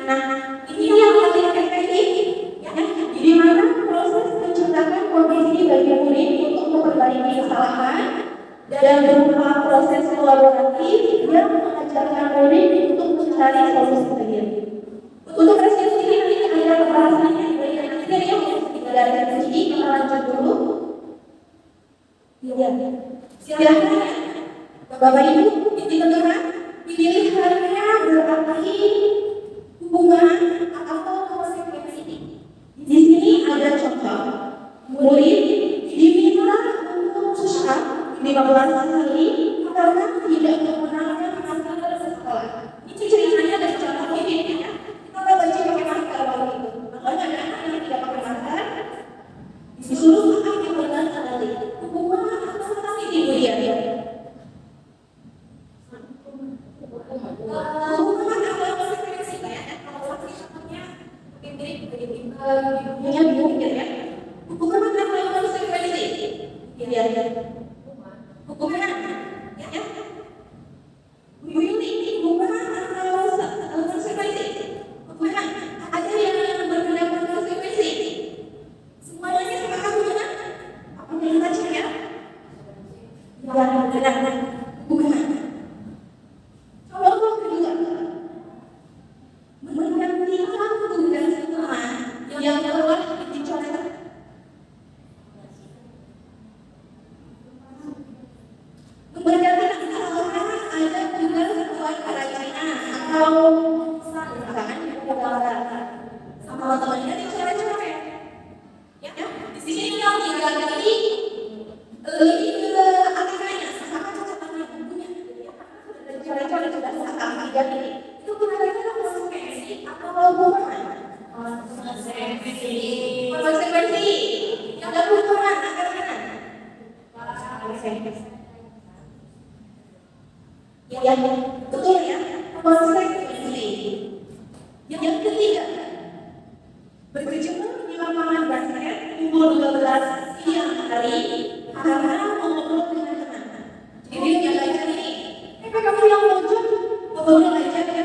Nah, ini yang paling efektif, ya, di mana proses menciptakan kondisi bagi murid untuk memperbaiki kesalahan dan berupa proses kolaboratif yang mengajarkan murid untuk mencari solusi sendiri. Untuk restitusi ini ada pembahasannya di bagian akhir yang tidak restitusi, kita lanjut dulu. Ya, silakan Bapak Ibu ditentukan pilihannya berarti hukuman atau konsekuensi. Di sini ada contoh. Murid diminta untuk push-up 15 kali karena tidak menggunakan masker sekolah. Ini ceritanya dari contoh ini ya. Kita wajib pakai masker waktu itu. Makanya ada anak yang tidak pakai masker disuruh pakai 15 kali. Hukuman atau sanksi di dia. Hukuman atau konsekuensi ya. Punya bingung ya. Hukuman atau konsekuensi? Iya. Hukuman, ya. Bu Yuli, hukuman atau konsekuensi? Hukuman. Ada yang berpendapat konsekuensi? Semuanya sepakat hukuman? Apa yang saja ya? Ya, hukuman. Contoh kedua, menggantikan tugas hukuman yang telah dicoret. Menggantikan kesalahan ada tugas sesuai kerajinan atau misalkan sama temannya dicoret-coret. Ya, di sini yang laki-laki lebih ke akademiknya, sama catatannya bukunya. Coret-coret sudah sama jadi itu kira-kira konsekuensi atau hukuman? Konsekuensi. Ada hukuman akan konsekuensi. Ya, betul ya, konsekuensi. Yang ketiga, berjemur di lapangan basket pukul 12 siang hari karena mengobrol dengan teman. Jadi yang belajar ini, kamu yang belajar, ngobrol aja ya.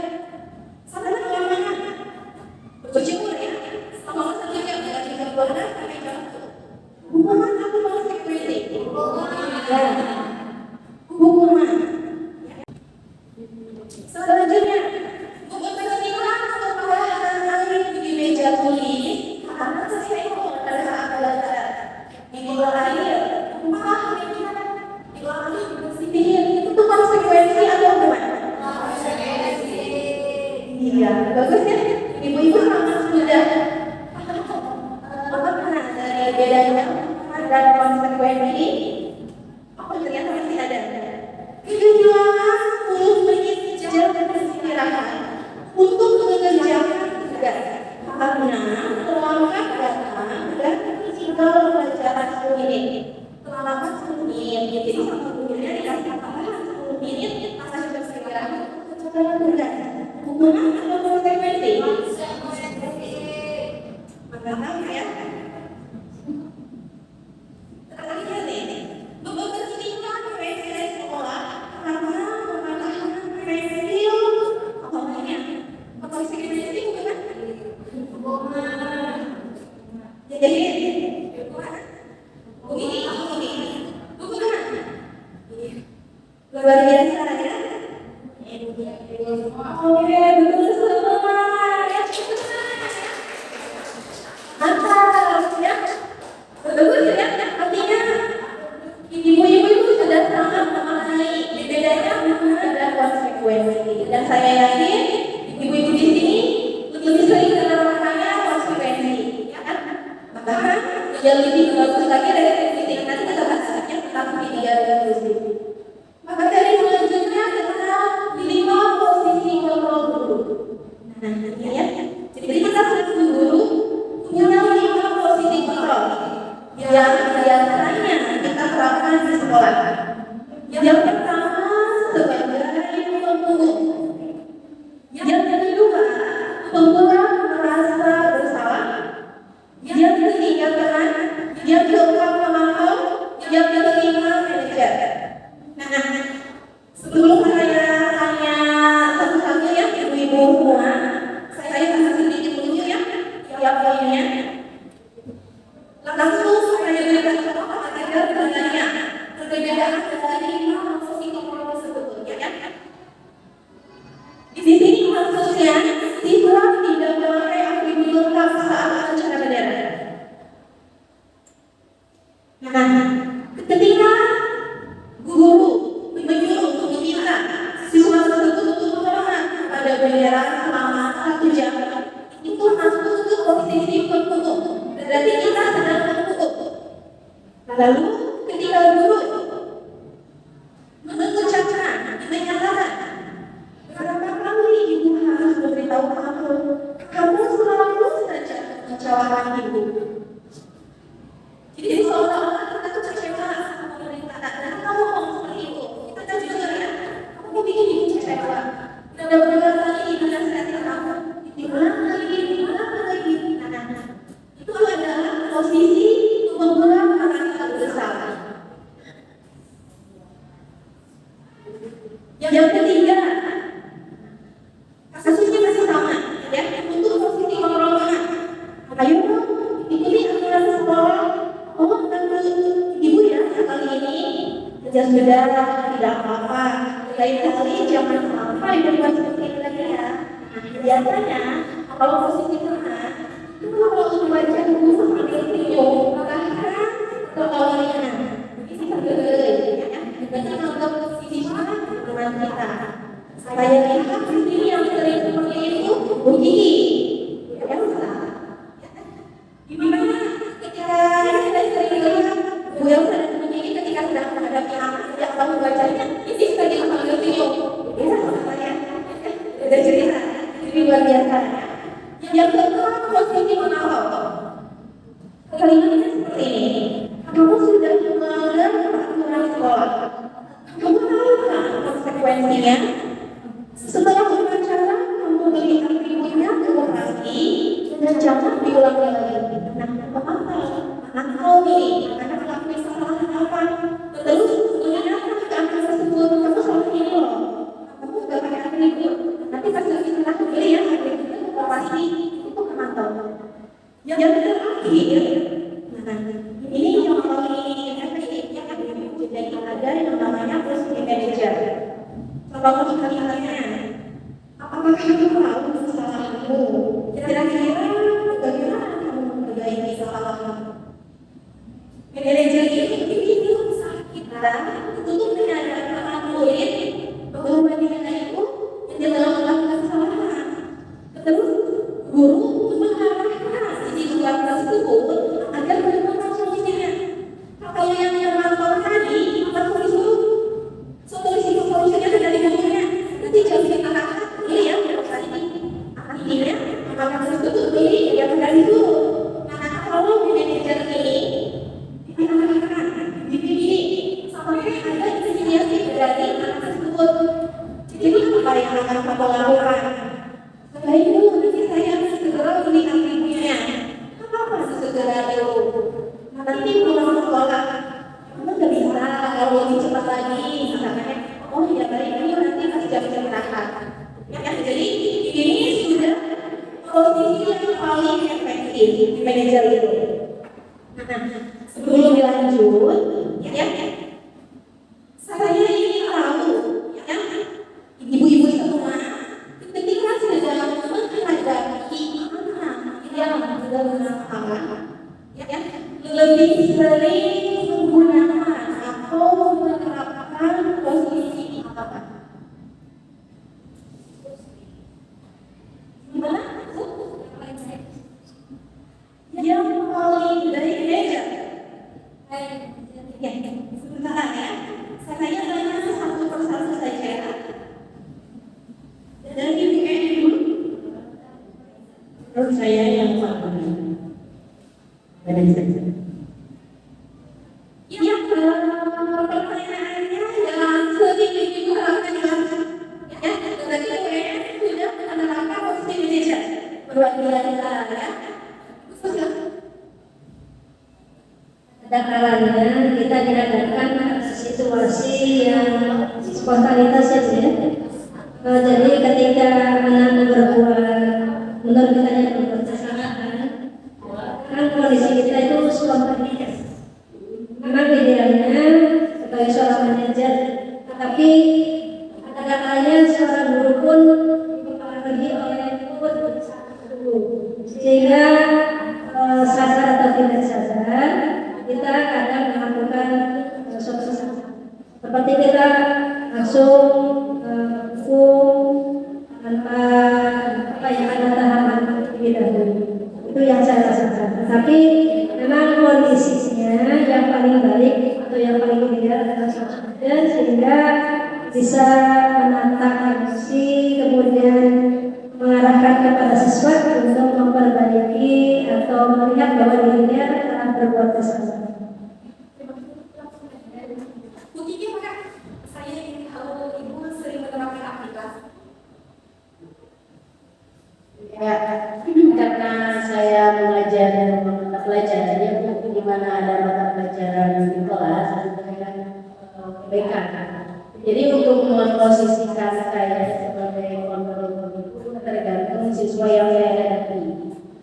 Sana kemana? Berjemur ya, sama saja yang belajar di luar sampai jam. Hukuman atau konsekuensi? Ya, hukuman. Selanjutnya, membersihkan matahari di meja tulis karena sesuai pada saat belajar. Di luar air, di luar air bersihin itu konsekuensi atau bukan? Konsekuensi. Iya, bagus ya. Ibu-ibu sangat sudah apa dari bedanya dan konsekuensi. Oh ternyata masih ada. Kehilangan 10 menit jam beristirahat untuk mengerjakan tugas karena terlambat datang dan tinggal pelajaran 10 menit. Terlambat 10 menit, jadi 1 menitnya dikasih tambahan 10 menit masa jam istirahat secara tugas. Hukuman atau konsekuensi? Maka tahu ya. Terakhir nih, membersihkan WC sekolah karena mematahkan pensil apa namanya? Konsekuensi bukan? Jadi bukan. Luar biasa ya. Oke, betul semua. Mantap ya. Bagus ya. Artinya ibu-ibu itu sudah sangat mengenai bedanya hukuman dan konsekuensi. Dan saya yakin ibu-ibu di sini lebih sering dengar maknanya konsekuensi, ya kan? Bahkan yang lebih bagus lagi dari titik nanti kita bahas tentang tiga inklusif. Materi selanjutnya adalah 5 posisi kontrol guru. Nah, ini ya. Jadi kita selaku guru punya 5 posisi kontrol yang biasanya kita terapkan di sekolah. Yang pertama sebagai pembunuh. Yang kedua, pembunuh merasa bersalah. Yang ketiga peran. Yang keempat memantau. Yang kelima manajer. Nah, sebelum saya tanya satu-satu ya ibu-ibu semua, saya kasih sedikit dulu ya poinnya. Langsung saya berikan contoh agar bertanya perbedaan dari 5 posisi kontrol tersebut ya. Di sini maksudnya siswa tidak memakai atribut lengkap saat acara bendera. Nah, ketika guru menyuruh untuk meminta siswa tersebut untuk menghormat pada bendera selama 1 jam, itu masuk ke posisi pembunuh. Berarti kita sedang menghukum. Lalu ketika guru mengucapkan, menyatakan, berapa kali ibu harus memberitahu kamu selalu saja mengecewakan ibu. Jadi seolah-olah kita tuh kecewa sama pemerintah. Dan kamu ngomong seperti itu, kita jujur ya, kamu bikin ibu kecewa. Udah berapa kali ibu nasihatin kamu, diulang lagi. Nah, itu adalah posisi membuat anak bersalah. Yang ketiga, kasusnya masih sama ya, untuk posisi kontrol anak. Ayo ikuti aturan sekolah. Oh, tentu ibu ya sekali ini jas bendera tidak apa-apa. Lain kali jangan sampai berbuat seperti itu lagi ya. Biasanya kalau posisi tengah itu kalau membaca buku sambil senyum, bahkan tertawanya ini tergele ya. Berarti untuk siswa teman kita. Saya lihat di sini yang sering seperti itu begini. Ya, salah. Gimana ketika kita sering lihat Bu Elsa dan teman ini ketika sedang menghadapi anak yang tahu bacanya, ini sebagai panggil video. Bisa sama saya. Ada cerita, jadi luar biasa. Yang kedua, posisi menawar. Kalimatnya seperti ini. Kamu sudah melanggar peraturan sekolah. Kamu tahu kan konsekuensinya? Setelah wawancara, kamu beli atributnya ke lokasi dan jangan diulangi lagi. Nah, apa? Anak kau nih, anak melakukan kesalahan apa? Terus mengingatkan ke anak tersebut, kamu salah ini loh. Kamu sudah pakai atribut. Nanti pas lagi setelah beli ya atributnya ke lokasi itu kemantau. Yang terakhir, nah ini yang paling efektif ya, jadi ada yang namanya positive manager. Kalau kalimatnya, apakah kamu tahu kesalahanmu? Kira-kira bagaimana kamu memperbaiki kesalahanmu? Manajer ini usaha kita untuk menyadarkan murid bahwa dia itu yang telah melakukan kesalahan. Terus guru mengarahkan siswa tersebut agar menemukan solusinya. Kalau yang memantau tadi, solusinya sudah di gurunya. Nanti jauh kita kata, beli ya, artinya anak tersebut beli yang dari guru. Nah, kalau manajer ini diarahkan, dibimbing sampai ada inisiatif dari anak tersebut. Jadi apa yang akan kamu lakukan? Baik dulu, nanti saya segera beli atributnya. Apa segera dulu? Nanti pulang sekolah, kamu nggak bisa kalau lebih cepat lagi, misalnya. Oh ya baik, ini nanti pas jam-jam istirahat. Ya, jadi ini sudah posisi yang paling efektif di manajer itu. Nah, sebelum dilanjut, ya, saya ingin tahu, ya, ibu-ibu semua, ketika sedang menghadapi anak yang bermasalah, ya, lebih sering menggunakan atau menerapkan posisi apa? Gimana? Yang paling dari meja. Ya, sebentar ya. Saya tanya satu persatu saja. Dari BKN dulu. Terus saya yang paling. Ya, pertanyaannya yang sering digunakan ya, tadi kayaknya sudah menerapkan posisi manajer dua-dua ya. Ada kalanya kita dihadapkan situasi yang spontanitas ya. Jadi ketika anak berbuat menurut kita yang berbuat kesalahan, kan kondisi kita itu spontanitas. Memang idealnya sebagai seorang manajer, tapi ada kalanya seorang guru pun dipengaruhi oleh guru, sehingga sadar atau tidak sadar kita kadang melakukan sesuatu seperti kita langsung hukum tanpa apa yang ada tahapan terlebih dahulu. Itu yang saya rasakan. Tapi memang kondisinya yang paling baik atau yang paling ideal adalah saja, sehingga bisa menata emosi, kemudian mengarahkan kepada siswa untuk memperbaiki atau melihat bahwa dirinya telah berbuat kesalahan. Bu Kiki, maka saya ingin tahu Ibu sering menerapkan aplikasi. Ya, karena saya mengajar mata pelajaran di mana ada mata pelajaran di kelas dengan BK. Jadi untuk memposisikan saya sebagai kontrol itu tergantung siswa yang saya hadapi.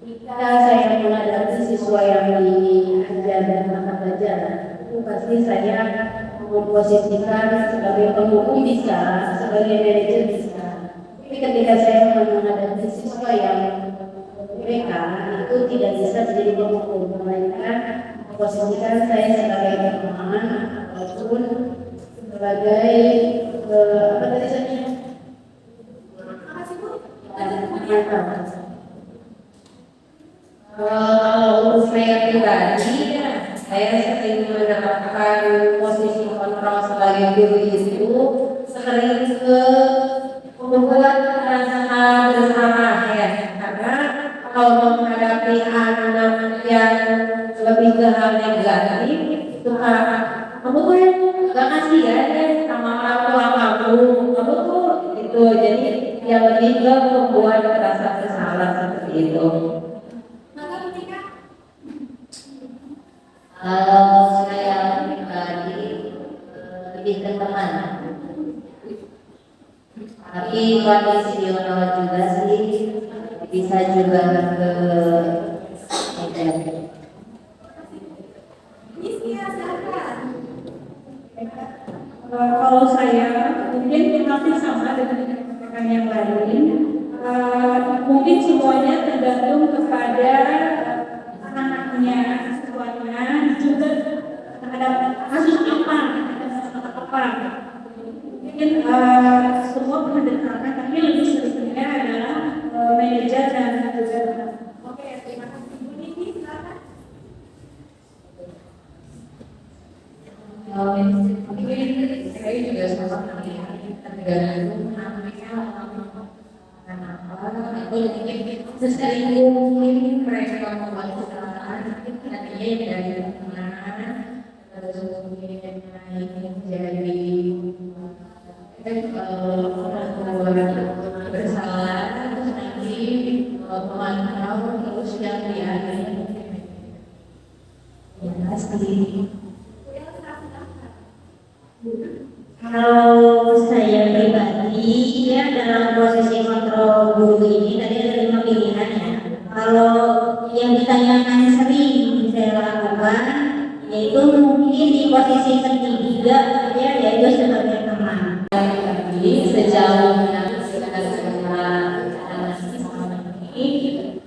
Jika saya menghadapi siswa yang diajar dan mata pelajaran, itu pasti saya memposisikan sebagai penghukum bisa, sebagai manajer bisa. Tapi ketika saya menghadapi siswa yang BK itu tidak bisa menjadi penghukum, melainkan memposisikan saya sebagai pemahaman ataupun sebagai apa tadi saya? Kalau untuk saya pribadi, saya sering mendapatkan posisi kontrol sebagai guru itu sering ke membuat rasa bersalah ya, karena kalau menghadapi anak yang lebih ke hal negatif suka kamu tuh gak kasihan ya sama orang tua kamu tuh gitu, jadi yang lebih ke membuat rasa bersalah seperti itu. Kalau saya pribadi lebih ke teman, tapi kondisional juga sih, bisa juga ke meja. Kalau saya mungkin hampir sama dengan rekan yang lain. Mungkin semuanya tergantung kepada anaknya, siswanya juga terhadap kasus apa, mungkin semua pendekatan, tapi lebih seringnya adalah manajer dan juga. Oke, terima kasih. Bu Niki, silakan. Mungkin saya juga sama tergantung aku lebih sesering mungkin mereka membuat kesalahan nantinya dari mana, terus mungkin jadi orang bersalah, terus nanti memantau terus yang dialami ya pasti. Kalau saya pribadi ya dalam posisi kontrol guru ini tadi ada 5 pilihan ya. Kalau yang ditanyakan sering saya lakukan yaitu mungkin di posisi ketiga ya, yaitu sebagai teman. Tapi sejauh yang sudah ini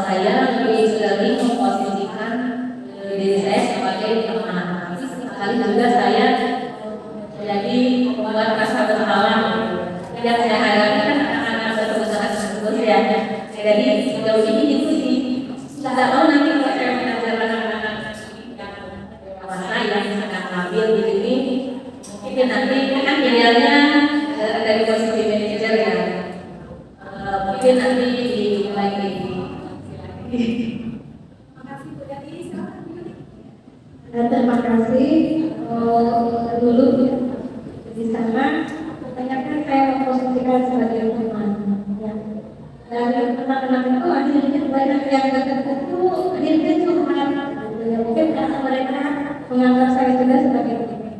saya lebih sering memposisikan diri saya sebagai teman. Sekali juga saya jadi membuat rasa bersalah yang saya hadapi kan anak-anak berkebutuhan ya. Jadi sejauh ini itu sih tidak tahu nanti kalau saya mengajar anak-anak yang dewasa yang sedang labil begini, mungkin nanti kan idealnya dari posisi manajer ya, mungkin nanti dimulai Terima kasih. Dulu di sana, kebanyakan saya memposisikan sebagai teman. Ya. Dan anak-anak itu akhirnya banyak yang tertentu, akhirnya cuma mungkin karena mereka menganggap saya juga sebagai teman.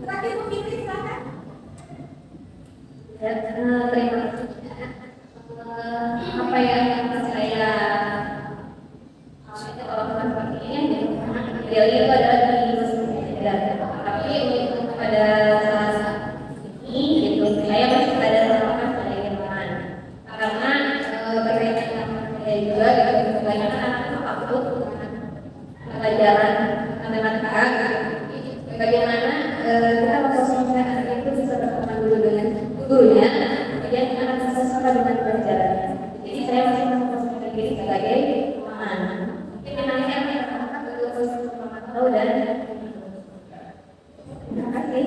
Terakhir Bu Fitri, silakan. Ya, terima kasih. Apa yang saya seperti ini idealnya itu adalah di tapi untuk pada saat ini gitu saya masih pada harapan sebagai teman karena berkaitan dengan saya juga gitu kebanyakan anak itu takut pelajaran matematika bagaimana kita memposisikan anak itu bisa berteman dulu dengan gurunya kemudian anak bisa suka dengan pelajarannya, jadi saya masih memposisikan diri sebagai teman. Mungkin nanti akan betul-betul memantau dan terima kasih.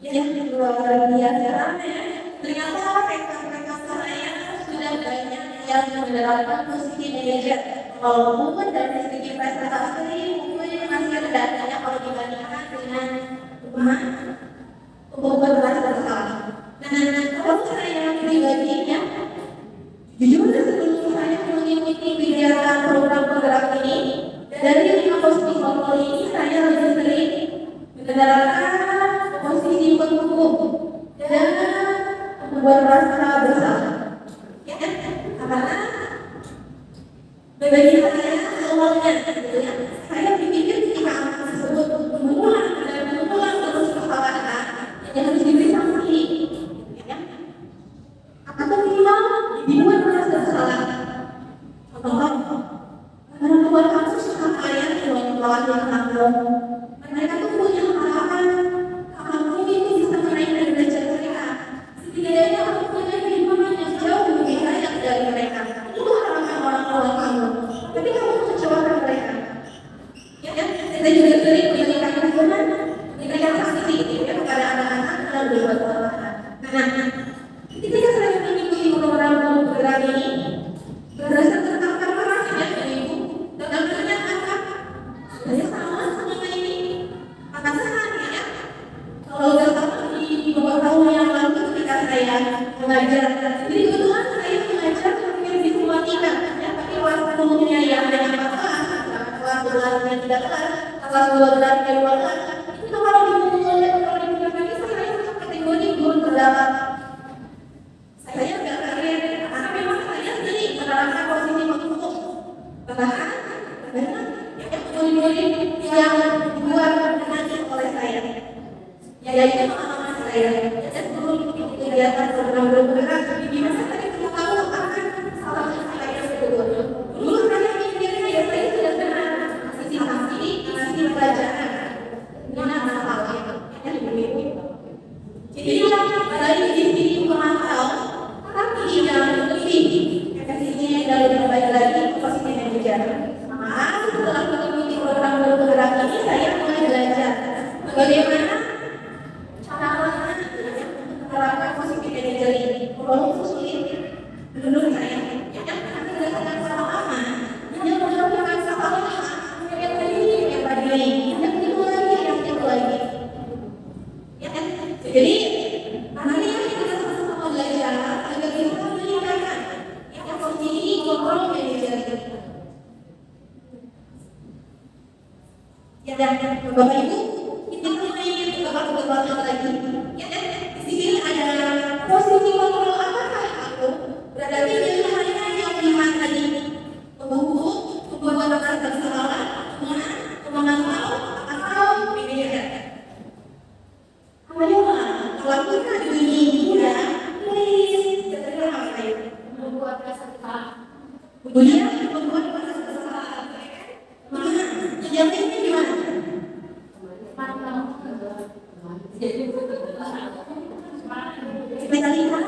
Ya, luar biasa ya. Ternyata rekan-rekan saya sudah banyak yang menerapkan posisi manajer. Walaupun dari segi prestasi mungkin masih rendahnya kalau dibandingkan dengan beban rasa bersalah. Nah, kalau saya pribadinya, jujur sebelum saya mengikuti kegiatan program penggerak ini, dari 5 posisi kontrol ini saya lebih sering menerapkan posisi pendukung dan membuat rasa bersalah. Ya, karena bagi saya awalnya, saya berpikir ketika anak tersebut mengulang dan mengulang terus kesalahan, yang harus diberi sanksi, ya, atau minimal dibuat merasa bersalah. Contoh, membuat kamu susah kalian melawan kamu. Mereka tuh punya harapan kamu itu bisa menaikkan derajat mereka. Setidaknya kamu punya kehidupan yang jauh lebih layak dari mereka. Itu harapan orang-orang kamu. Tapi kamu mengecewakan mereka. Ya, saya juga sering memberikan hukuman, memberikan sanksi kepada anak-anak yang berbuat kesalahan. Nah, ketika saya mengikuti program bergerak ini, berasa tertampar keras ya ibu, dan ternyata saya sama ini. Perasaan ya, kalau udah sama di 2 tahun yang lalu ketika saya mengajar, jadi kebetulan saya mengajar hampir di semua tingkat, ya, tapi waktu yang hanya 4 kelas, kelas 11 yang 3 kelas, kelas 12 yang 2 kelas, itu kalau dimulai saya kategori guru terdapat. Saya nggak kaget, karena memang saya sendiri menerapkan posisi untuk bahkan murid-murid yang dibuat nanti oleh saya, yaitu pengalaman saya. Dan sebelum kegiatan program bergerak, di mana saya tidak tahu akan salah saya tersebut. Dulu saya mikirnya ya saya sudah benar sisi sanksi, ngasih pelajaran, mana masalahnya, ya begitu. Jadi dari sisi pemantau, tapi yang lebih efisiennya dan lebih baik lagi posisi manajer. Maka setelah mengikuti program bergerak ini, saya mulai belajar bagaimana cara menerapkan posisi manajer ini. Walaupun sulit menurut saya, karena berdasarkan pengalaman, yang melakukan kesalahan yang tadi, yang itu lagi. Ya, jadi nanti kita sama-sama belajar agar kita meningkatkan yang posisi kontrol manajer itu. Ya, Bapak Ibu, kita main tebak-tebakan lagi. Ya, di sini ada posisi kontrol apakah aku? Berarti dia hanya yang 5 tadi. Membuat merasa bersalah, mengasal, atau manajer. Ayo lakukan ini ya, please. Jadi apa itu? Membuat rasa bersalah. Kemudian membuat rasa bersalah. Yang ini gimana? Kita lihat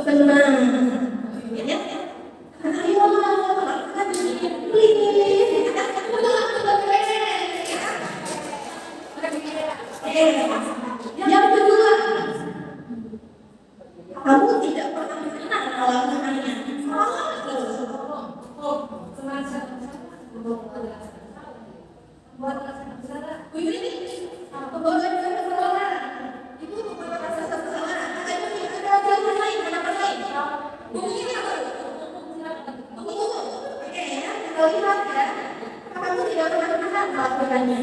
tenang, ya. Ayo lakukan ini, please. Yang kedua, kamu tidak pernah mengenal alasannya. Kamu tidak pernah melakukannya.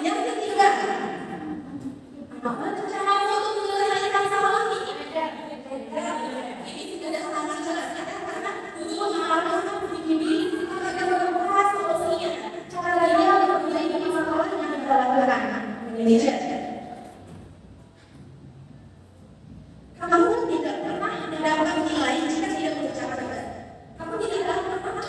Yang ketiga, apa cara untuk menyelesaikan masalah ini? Ini tidak sangat jelas karena untuk mengarahkan begini kita akan membahas solusinya. Cara dia untuk menyelesaikan masalah yang kita lakukan. Indonesia. Kamu tidak pernah mendapat nilai jika tidak mengucapkan. Kamu tidak pernah mendapat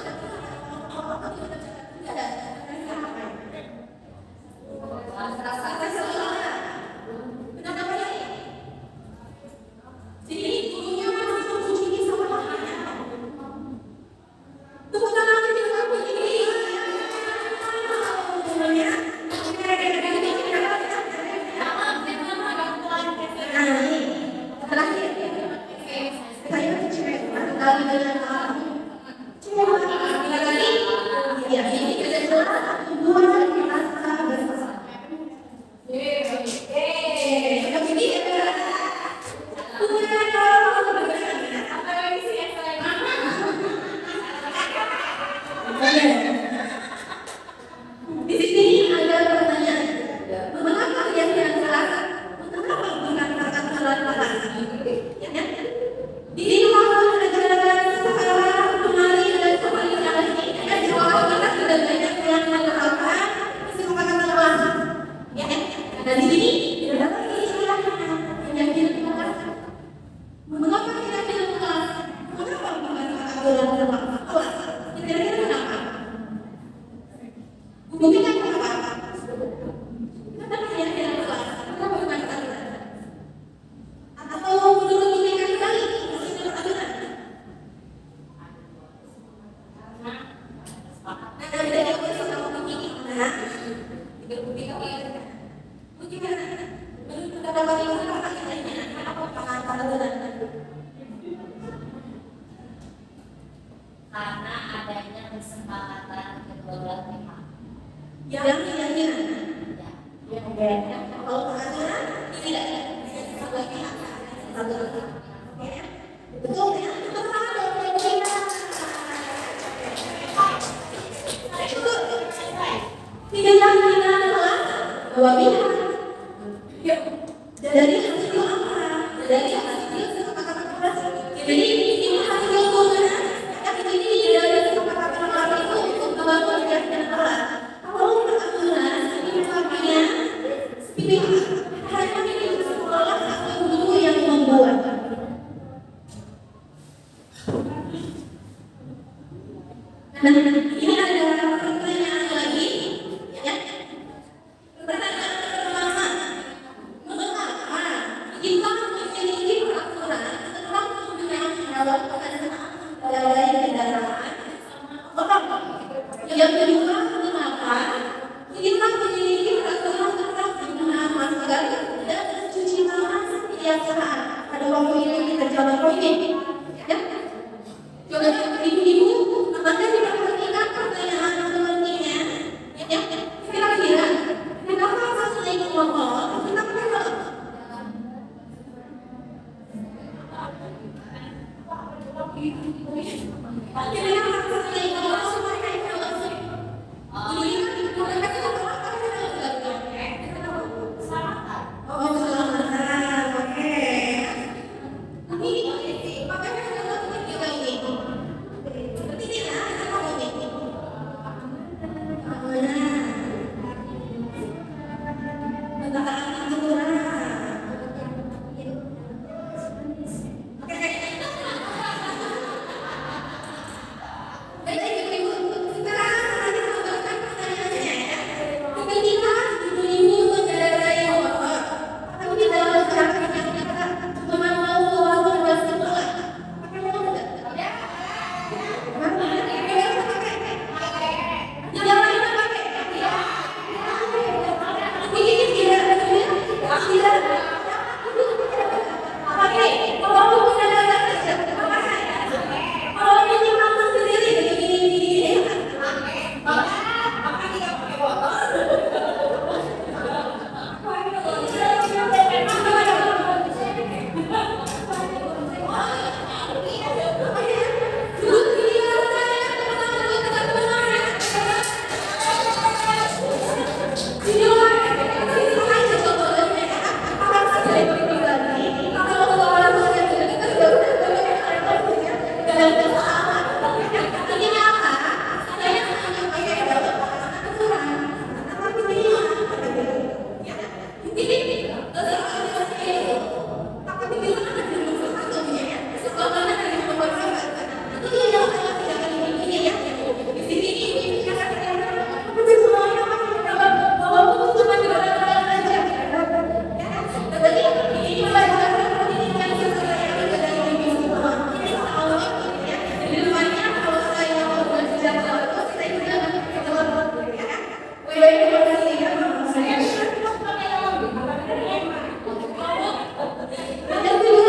Di sini ada pertanyaan, mengapa yang salah? Mengapa bukan kata-kata Betul ya? Tidak adalah dua pihak. Dari hasil apa? Dari hasil kesepakatan. Jadi ini hasil hubungan. Ini dari kesepakatan itu untuk membangun kesejahteraan. Kalau peraturan ini artinya pihak hanya ini sekolah atau guru yang membuat. Nah, ini ada pertanyaan lagi, ya. Pertanyaan pertama, mengapa kita memiliki peraturan tentang penggunaan hewan pada kendaraan? Yang kedua, mengapa kita memiliki peraturan tentang penggunaan masker dan cuci tangan setiap saat pada waktu ini kita jalan COVID? Ya. Coba ibu-ibu, maka diperhatikan pertanyaan sepertinya, ya, kira-kira kenapa selain ngomong, kenapa enggak? Kenapa selain ngomong, kenapa enggak? Oh, keselamatan, oke. Ini, makanya kita juga ini. Yang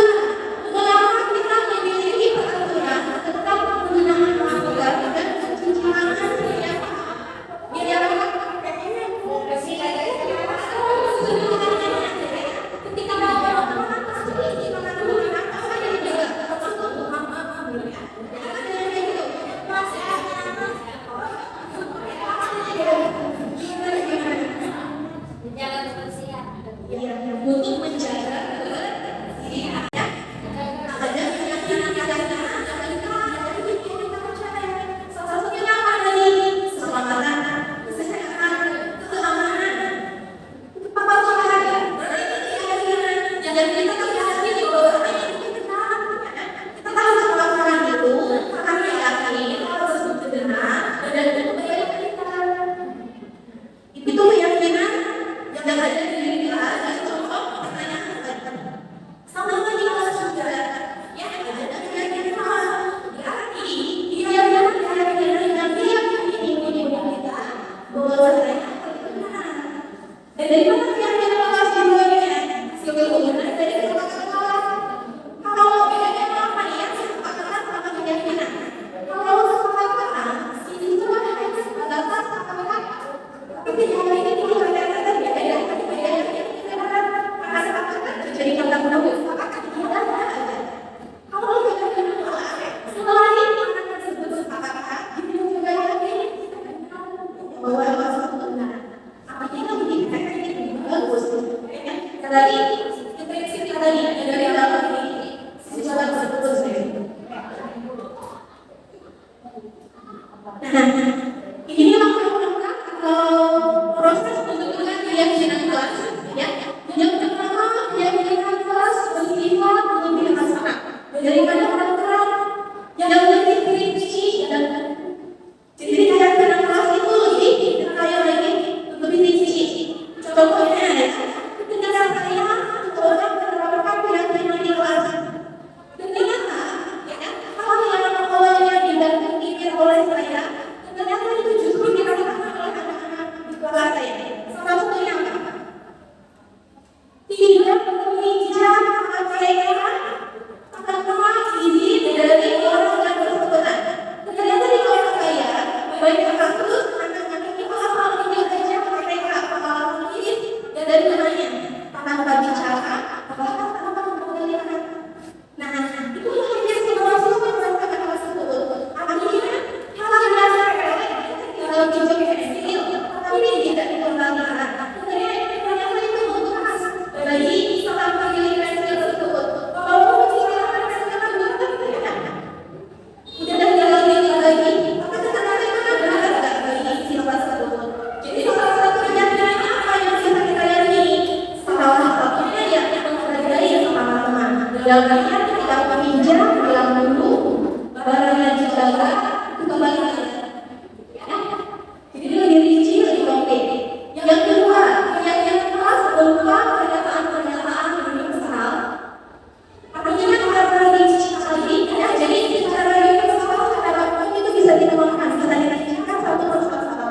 Dalam artian ketika meminjam bilang dulu, barangnya dijaga, itu kembali lagi. Ya. Jadi lebih rinci, lebih konkret. Yang kedua, keyakinan keras berupa pernyataan-pernyataan universal. Artinya karena rinci tadi, ya, jadi secara universal terhadap umum itu bisa ditemukan, bisa dirincikan satu persatu.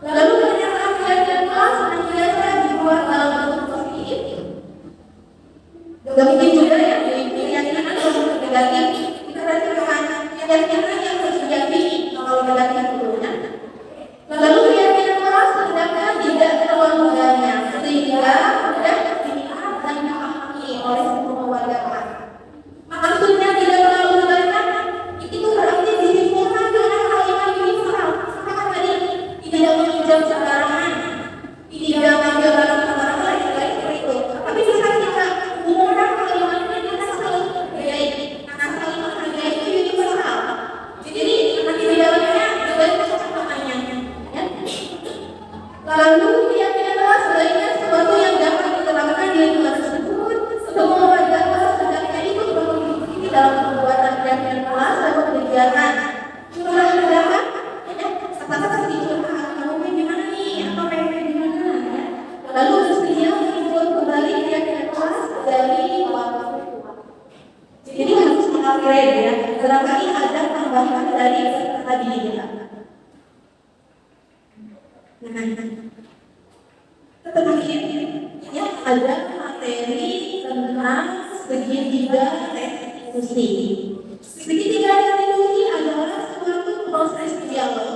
Lalu pernyataan keyakinan keras biasa dibuat dalam bentuk positif. Gak mungkin juga ya, keyakinan dalam bentuk negatif. Kita perhatikan keyakinan yang terjadi kalau negatif itu, ya. Lalu keyakinan keras hendaknya tidak terlalu banyak sehingga mudah dilihat dan dipahami oleh semua warga kelas. Maksudnya tidak terlalu banyak itu berarti disimpulkan dengan kalimat universal. Sekarang tadi tidak meminjam sembarangan, tidak mengambil barang sembarangan, lain seperti itu. Tapi bisa kita menggunakan kalimatnya dengan selalu berbeda. Nah, kalimat harga itu universal. Jadi nanti di dalamnya juga kecakapannya. Ya. Lalu keyakinan keras sebaiknya sesuatu yang dapat diterapkan di lingkungan tersebut. Semua warga kelas hendaknya ikut berkontribusi dalam pembuatan keyakinan keras atau kegiatan. Curah berapa? Kata-kata di curhat, kamu gimana nih? Apa pengen gimana? Ya. Lalu bersedia menimbul kembali keyakinan keras dari waktu. Jadi harus mengupgrade ya. Barangkali ada tambahan dari tadi kita. Terakhir, ya ada materi tentang segitiga restitusi. Segitiga restitusi adalah suatu proses dialog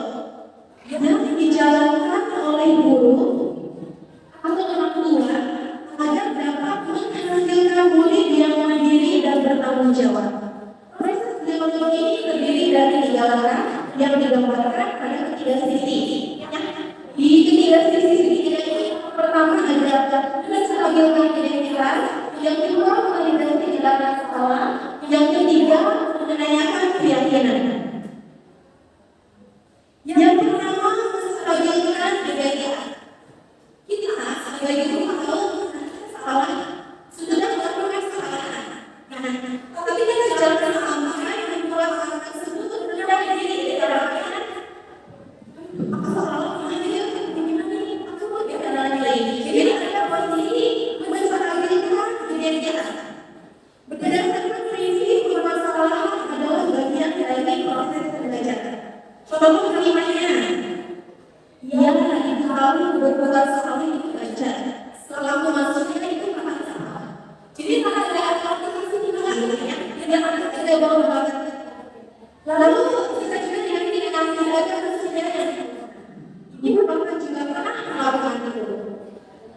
yang dijalankan oleh guru atau orang tua agar dapat menghasilkan murid yang mandiri dan bertanggung jawab. Proses dialog ini terdiri dari 3 langkah yang digambarkan pada ketiga sisi. Di ketiga sisi segitiga ini pertama adalah menstabilkan identitas, yang kedua validasi tindakan salah, yang ketiga menanyakan keyakinan. Yang pertama menstabilkan identitas. Kita sebagai guru kalau salah sudah melakukan kesalahan. Tapi kita jangan sampai membuat hal tersebut benar jadi diterapkan. Apa salah? Jadi ada posisi menstabilkan identitas. Berdasarkan prinsip permasalahan adalah bagian dari proses pembelajaran. Contoh kalimatnya, yang tadi tahu berbuat sekali itu belajar. Selalu maksudnya itu akan salah. Jadi sangat ada aplikasi di dalamnya. Tidak akan kita bawa banget. Lalu kita juga dengan tindakan kesadaran. Ibu bapak juga pernah melakukan itu.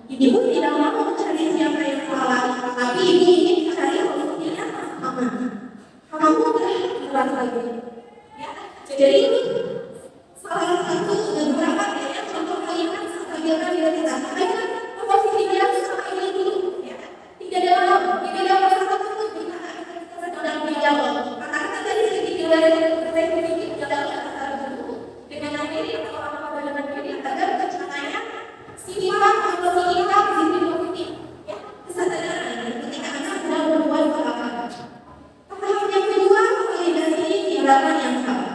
Ibu tidak mau mencari siapa yang salah, tapi ibu ingin mencari solusinya sama. Kamu udah lagi. Ya, jadi ini salah satu beberapa ya, contoh kalimat stabilkan identitas. Ada posisi dia seperti itu. Ya, tidak dalam satu kita sedang dijawab. Karena tadi sedikit dari perspektif dalam kata dulu dengan akhirnya apa dengan diri agar kecenderungannya sifat atau sikap sisi positif, ya, kesadaran ketika anak sedang berbuat apa-apa. Tahap yang kedua, validasi tindakan yang salah.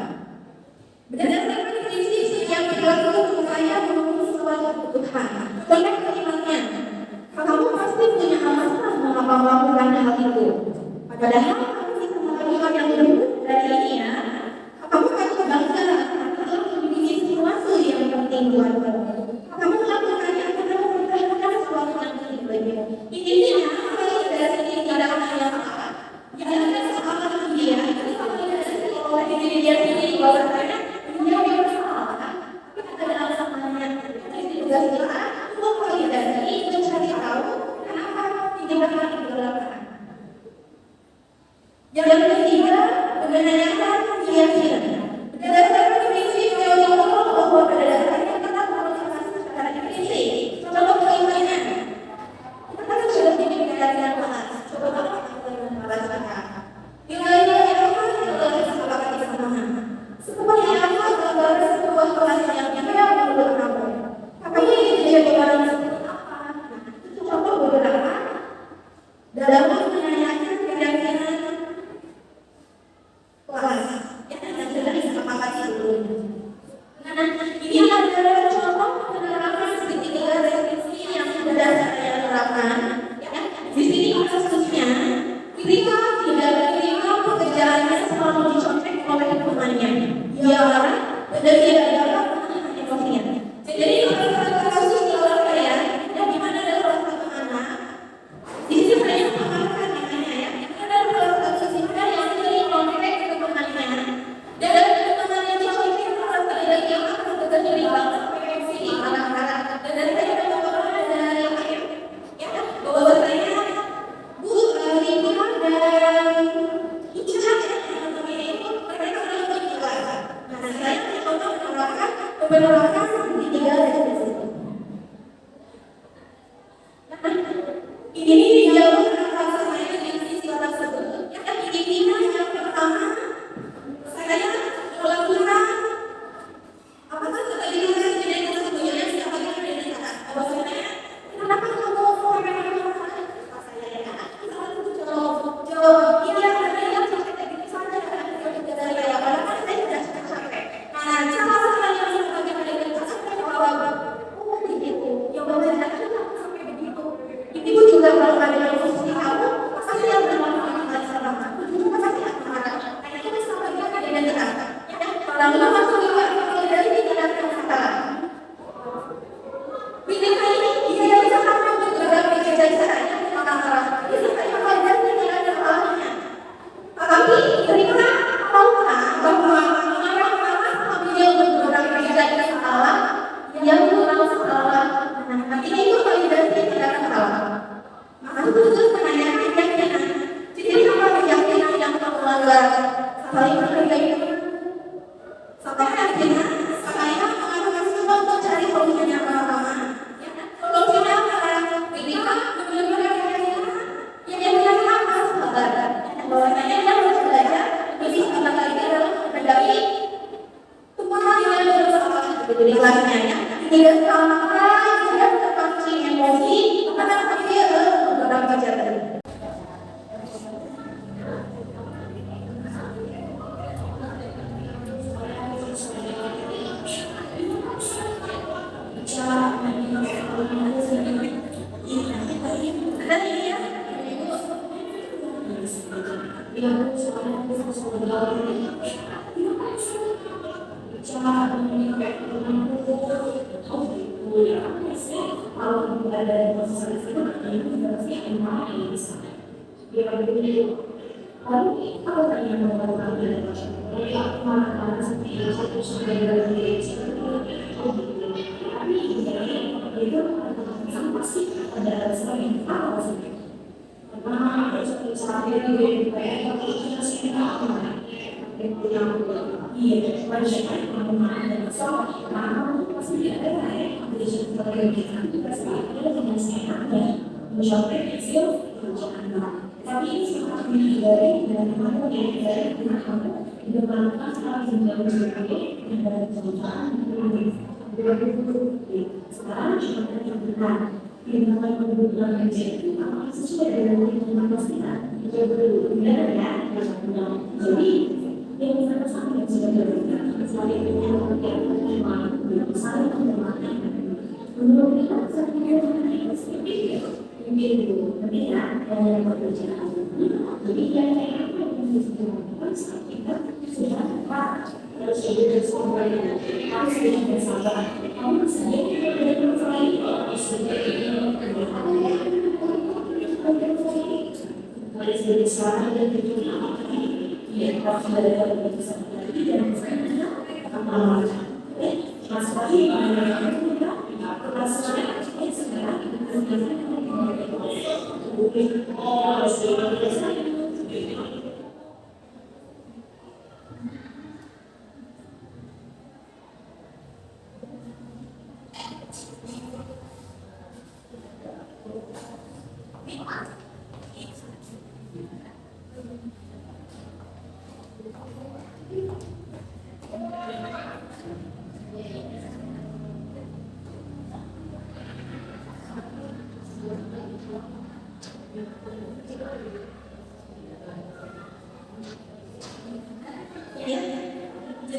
Berdasarkan prinsip setiap perilaku berupaya memenuhi suatu kebutuhan. Contoh kalimatnya, kamu pasti punya alasan mengapa melakukan hal itu. Padahal kamu bisa melakukan yang lebih dari ini ya. Kamu harus bangga atau memiliki sesuatu yang penting buat kamu. Kamu melakukannya karena mempertahankan sesuatu yang penting bagimu. Intinya, validasi tindakan yang salah. Yang ada kesalahan dia, itu validasi oleh diri dia sendiri bahwasanya dia bersalah. Tapi ada alasannya. Jadi tugas kita memvalidasi, mencari tahu kenapa tindakan itu dilakukan. Yang ketiga, menanyakan keyakinan. Berdasarkan prinsip teori umum bahwa pada dasarnya kita merupakan secara prinsip. Contoh kalimatnya, kita kan sudah diberikan yang kelas. Coba apa yang merasakan? Nilai-nilai apa yang telah disepakati bersama? Seperti apa gambar sebuah kelas yang ideal menurut kamu? Tapi ini jadi barang seperti apa? Itu contoh beberapa dalam menanyakan keyakinan Ketika tidak menerima pekerjaannya selalu dicontek oleh temannya, dia marah dan tidak dapat menahan emosinya. Jadi kalau satu kasus di luar saya, yang dimana ada salah satu anak, di sini saya mengamalkan namanya ya, ada salah satu siswa yang sering konflik ke temannya, dan temannya dicontek merasa tidak nyaman atau terjadi banget emosi anak-anak, dan saya mengatakan dari ya bahwa saya lingkungan dan Ica yang namanya itu mereka sudah berkeluarga. Nah saya mencoba menerapkan di 3 dari situ. Nah ini jauh rasa saya dengan siswa tersebut. Yang intinya yang pertama saya melakukan apakah tadi saya tidak sesungguhnya siapa yang ada di sana. Bahwasanya kenapa kamu ibu juga kalau ada yang posisi kamu pasti yang bermanfaat sama aku juga pasti akan marah karena kita sama juga dengan kita ya kalau masuk juga kalau dari ini tidak ada masalah ketika ini dia bisa karena bergerak di jajarannya maka marah bisa saya belajar tidak ada salahnya tapi ketika tahulah bahwa marah-marah apabila bergerak di jajaran salah yang kurang salah artinya itu validasi tidak salah. Maka itu menanyakan keyakinan. Jadi apa keyakinan yang melanggar saling menghargai sampai akhirnya saya mengatakan semua untuk cari solusinya sama-sama. Solusinya adalah ketika benar-benar keyakinan yang apa sabar. Bahwasanya dia harus belajar lebih sabar lagi dalam menghadapi semua yang bersalah di kelasnya ya. Tidak sampai tidak terpancing emosi karena dia beberapa kejadian.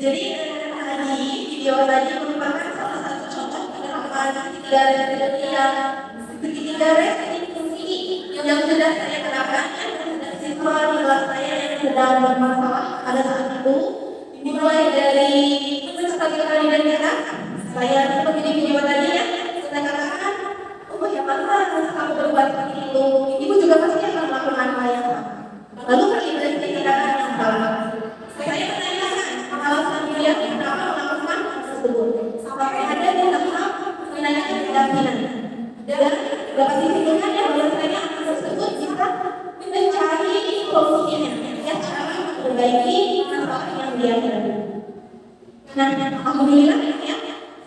Jadi tadi video tadi merupakan salah satu contoh penerapan segitiga resting fungsi yang sudah saya terapkan dan sedang bermasalah pada saat itu, dimulai dari sekali-kali dan ya, saya seperti di video tadi ya, saya katakan, oh ya pantas kamu berbuat seperti itu, ibu juga pasti akan melakukan hal yang sama. Lalu kalian tindakan yang salah. Saya menanyakan alasan dia kenapa melakukan hal tersebut. Sampai ada di tahap menanyakan pendampingan. Dan dapat disimpulkan yang bahwasanya hal tersebut bisa mencari solusinya, ya cara memperbaiki masalah yang dia hadapi. Nah, alhamdulillah ya,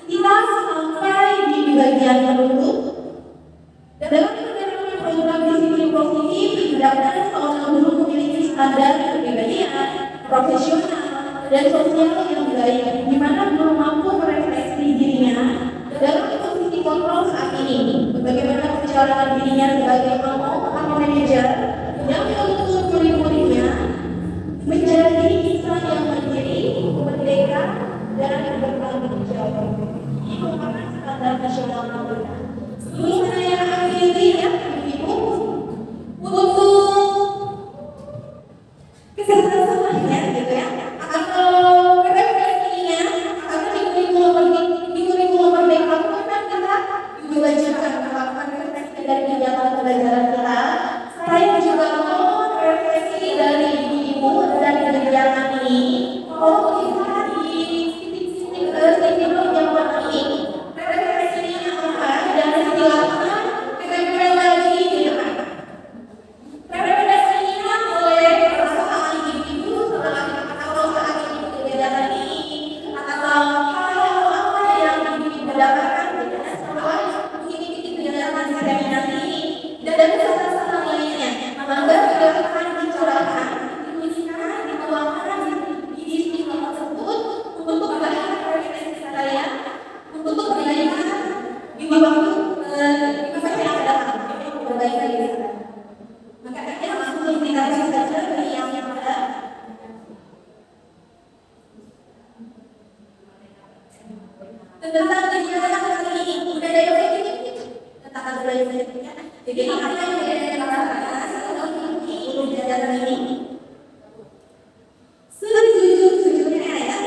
kita sampai di bagian penutup. Dalam menjalankan program disiplin positif, hendaknya seorang guru memiliki standar kepribadian, profesional, dan sosial yang baik, di mana guru mampu merefleksi dirinya dalam posisi kontrol saat ini, bagaimana perjalanan dirinya sebagai kelompok atau manajer yang menuntut murid-muridnya menjadi insan yang mandiri, merdeka, dan bertanggung jawab. Ini merupakan standar nasional kita. Sebelum saya akhiri ya, Ibu, untuk kesehatan-kesehatannya gitu ya, atau refleksinya, atau di kurikulum merdeka itu kan kita diwajibkan melakukan refleksi dari kegiatan pembelajaran kita. Saya juga mau refleksi dari ibu dan kegiatan ini. Oh, kita di titik-titik yang mana ini refleksinya apa dan silakan tempel lagi di depan. Refleksinya oleh perasaan ibu setelah atau saat ini kegiatan ini, atau hal apa yang ibu dapatkan setelah mengikuti kegiatan seminar ini, dan kesehatan lainnya. Maka juga akan dicurahkan, dituliskan, dituangkan di sisi tersebut untuk bahan refleksi saya untuk perbaikan di waktu masa yang akan datang, perbaikan diri saya. Maka saya langsung dikasih saja dari yang ada. Tentang kegiatan kali ini, udah ada yang tentang belajar. Jadi apa yang saya lakukan untuk kegiatan ini? Sejujurnya ya,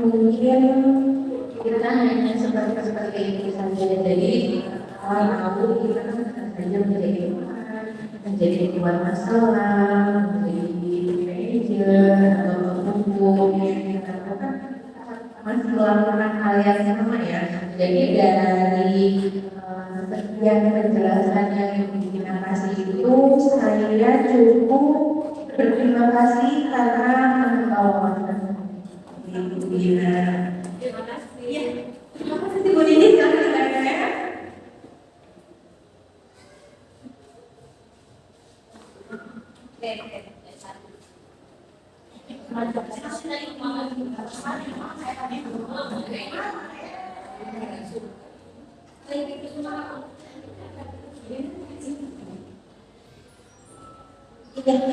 mungkin kita hanya seperti itu saja. Jadi lalu kita saja menjadi keluar masalah, menjadi manajer atau pembuat yang katakan masih melakukan hal yang sama ya. Jadi dari sekian penjelasan yang kita kasih itu, saya cukup berterima kasih karena mengetahui. terima kasih. Ya, terima kasih Bu Dini karena saya.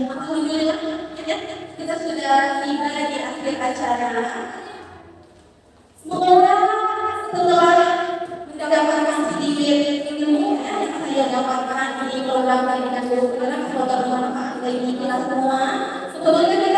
Alhamdulillah ya, kita sudah tiba di akhir acara. Semoga setelah mendapatkan sedikit ilmu yang saya dapatkan di program pendidikan guru, semoga bermanfaat bagi kita semua. Semoga kita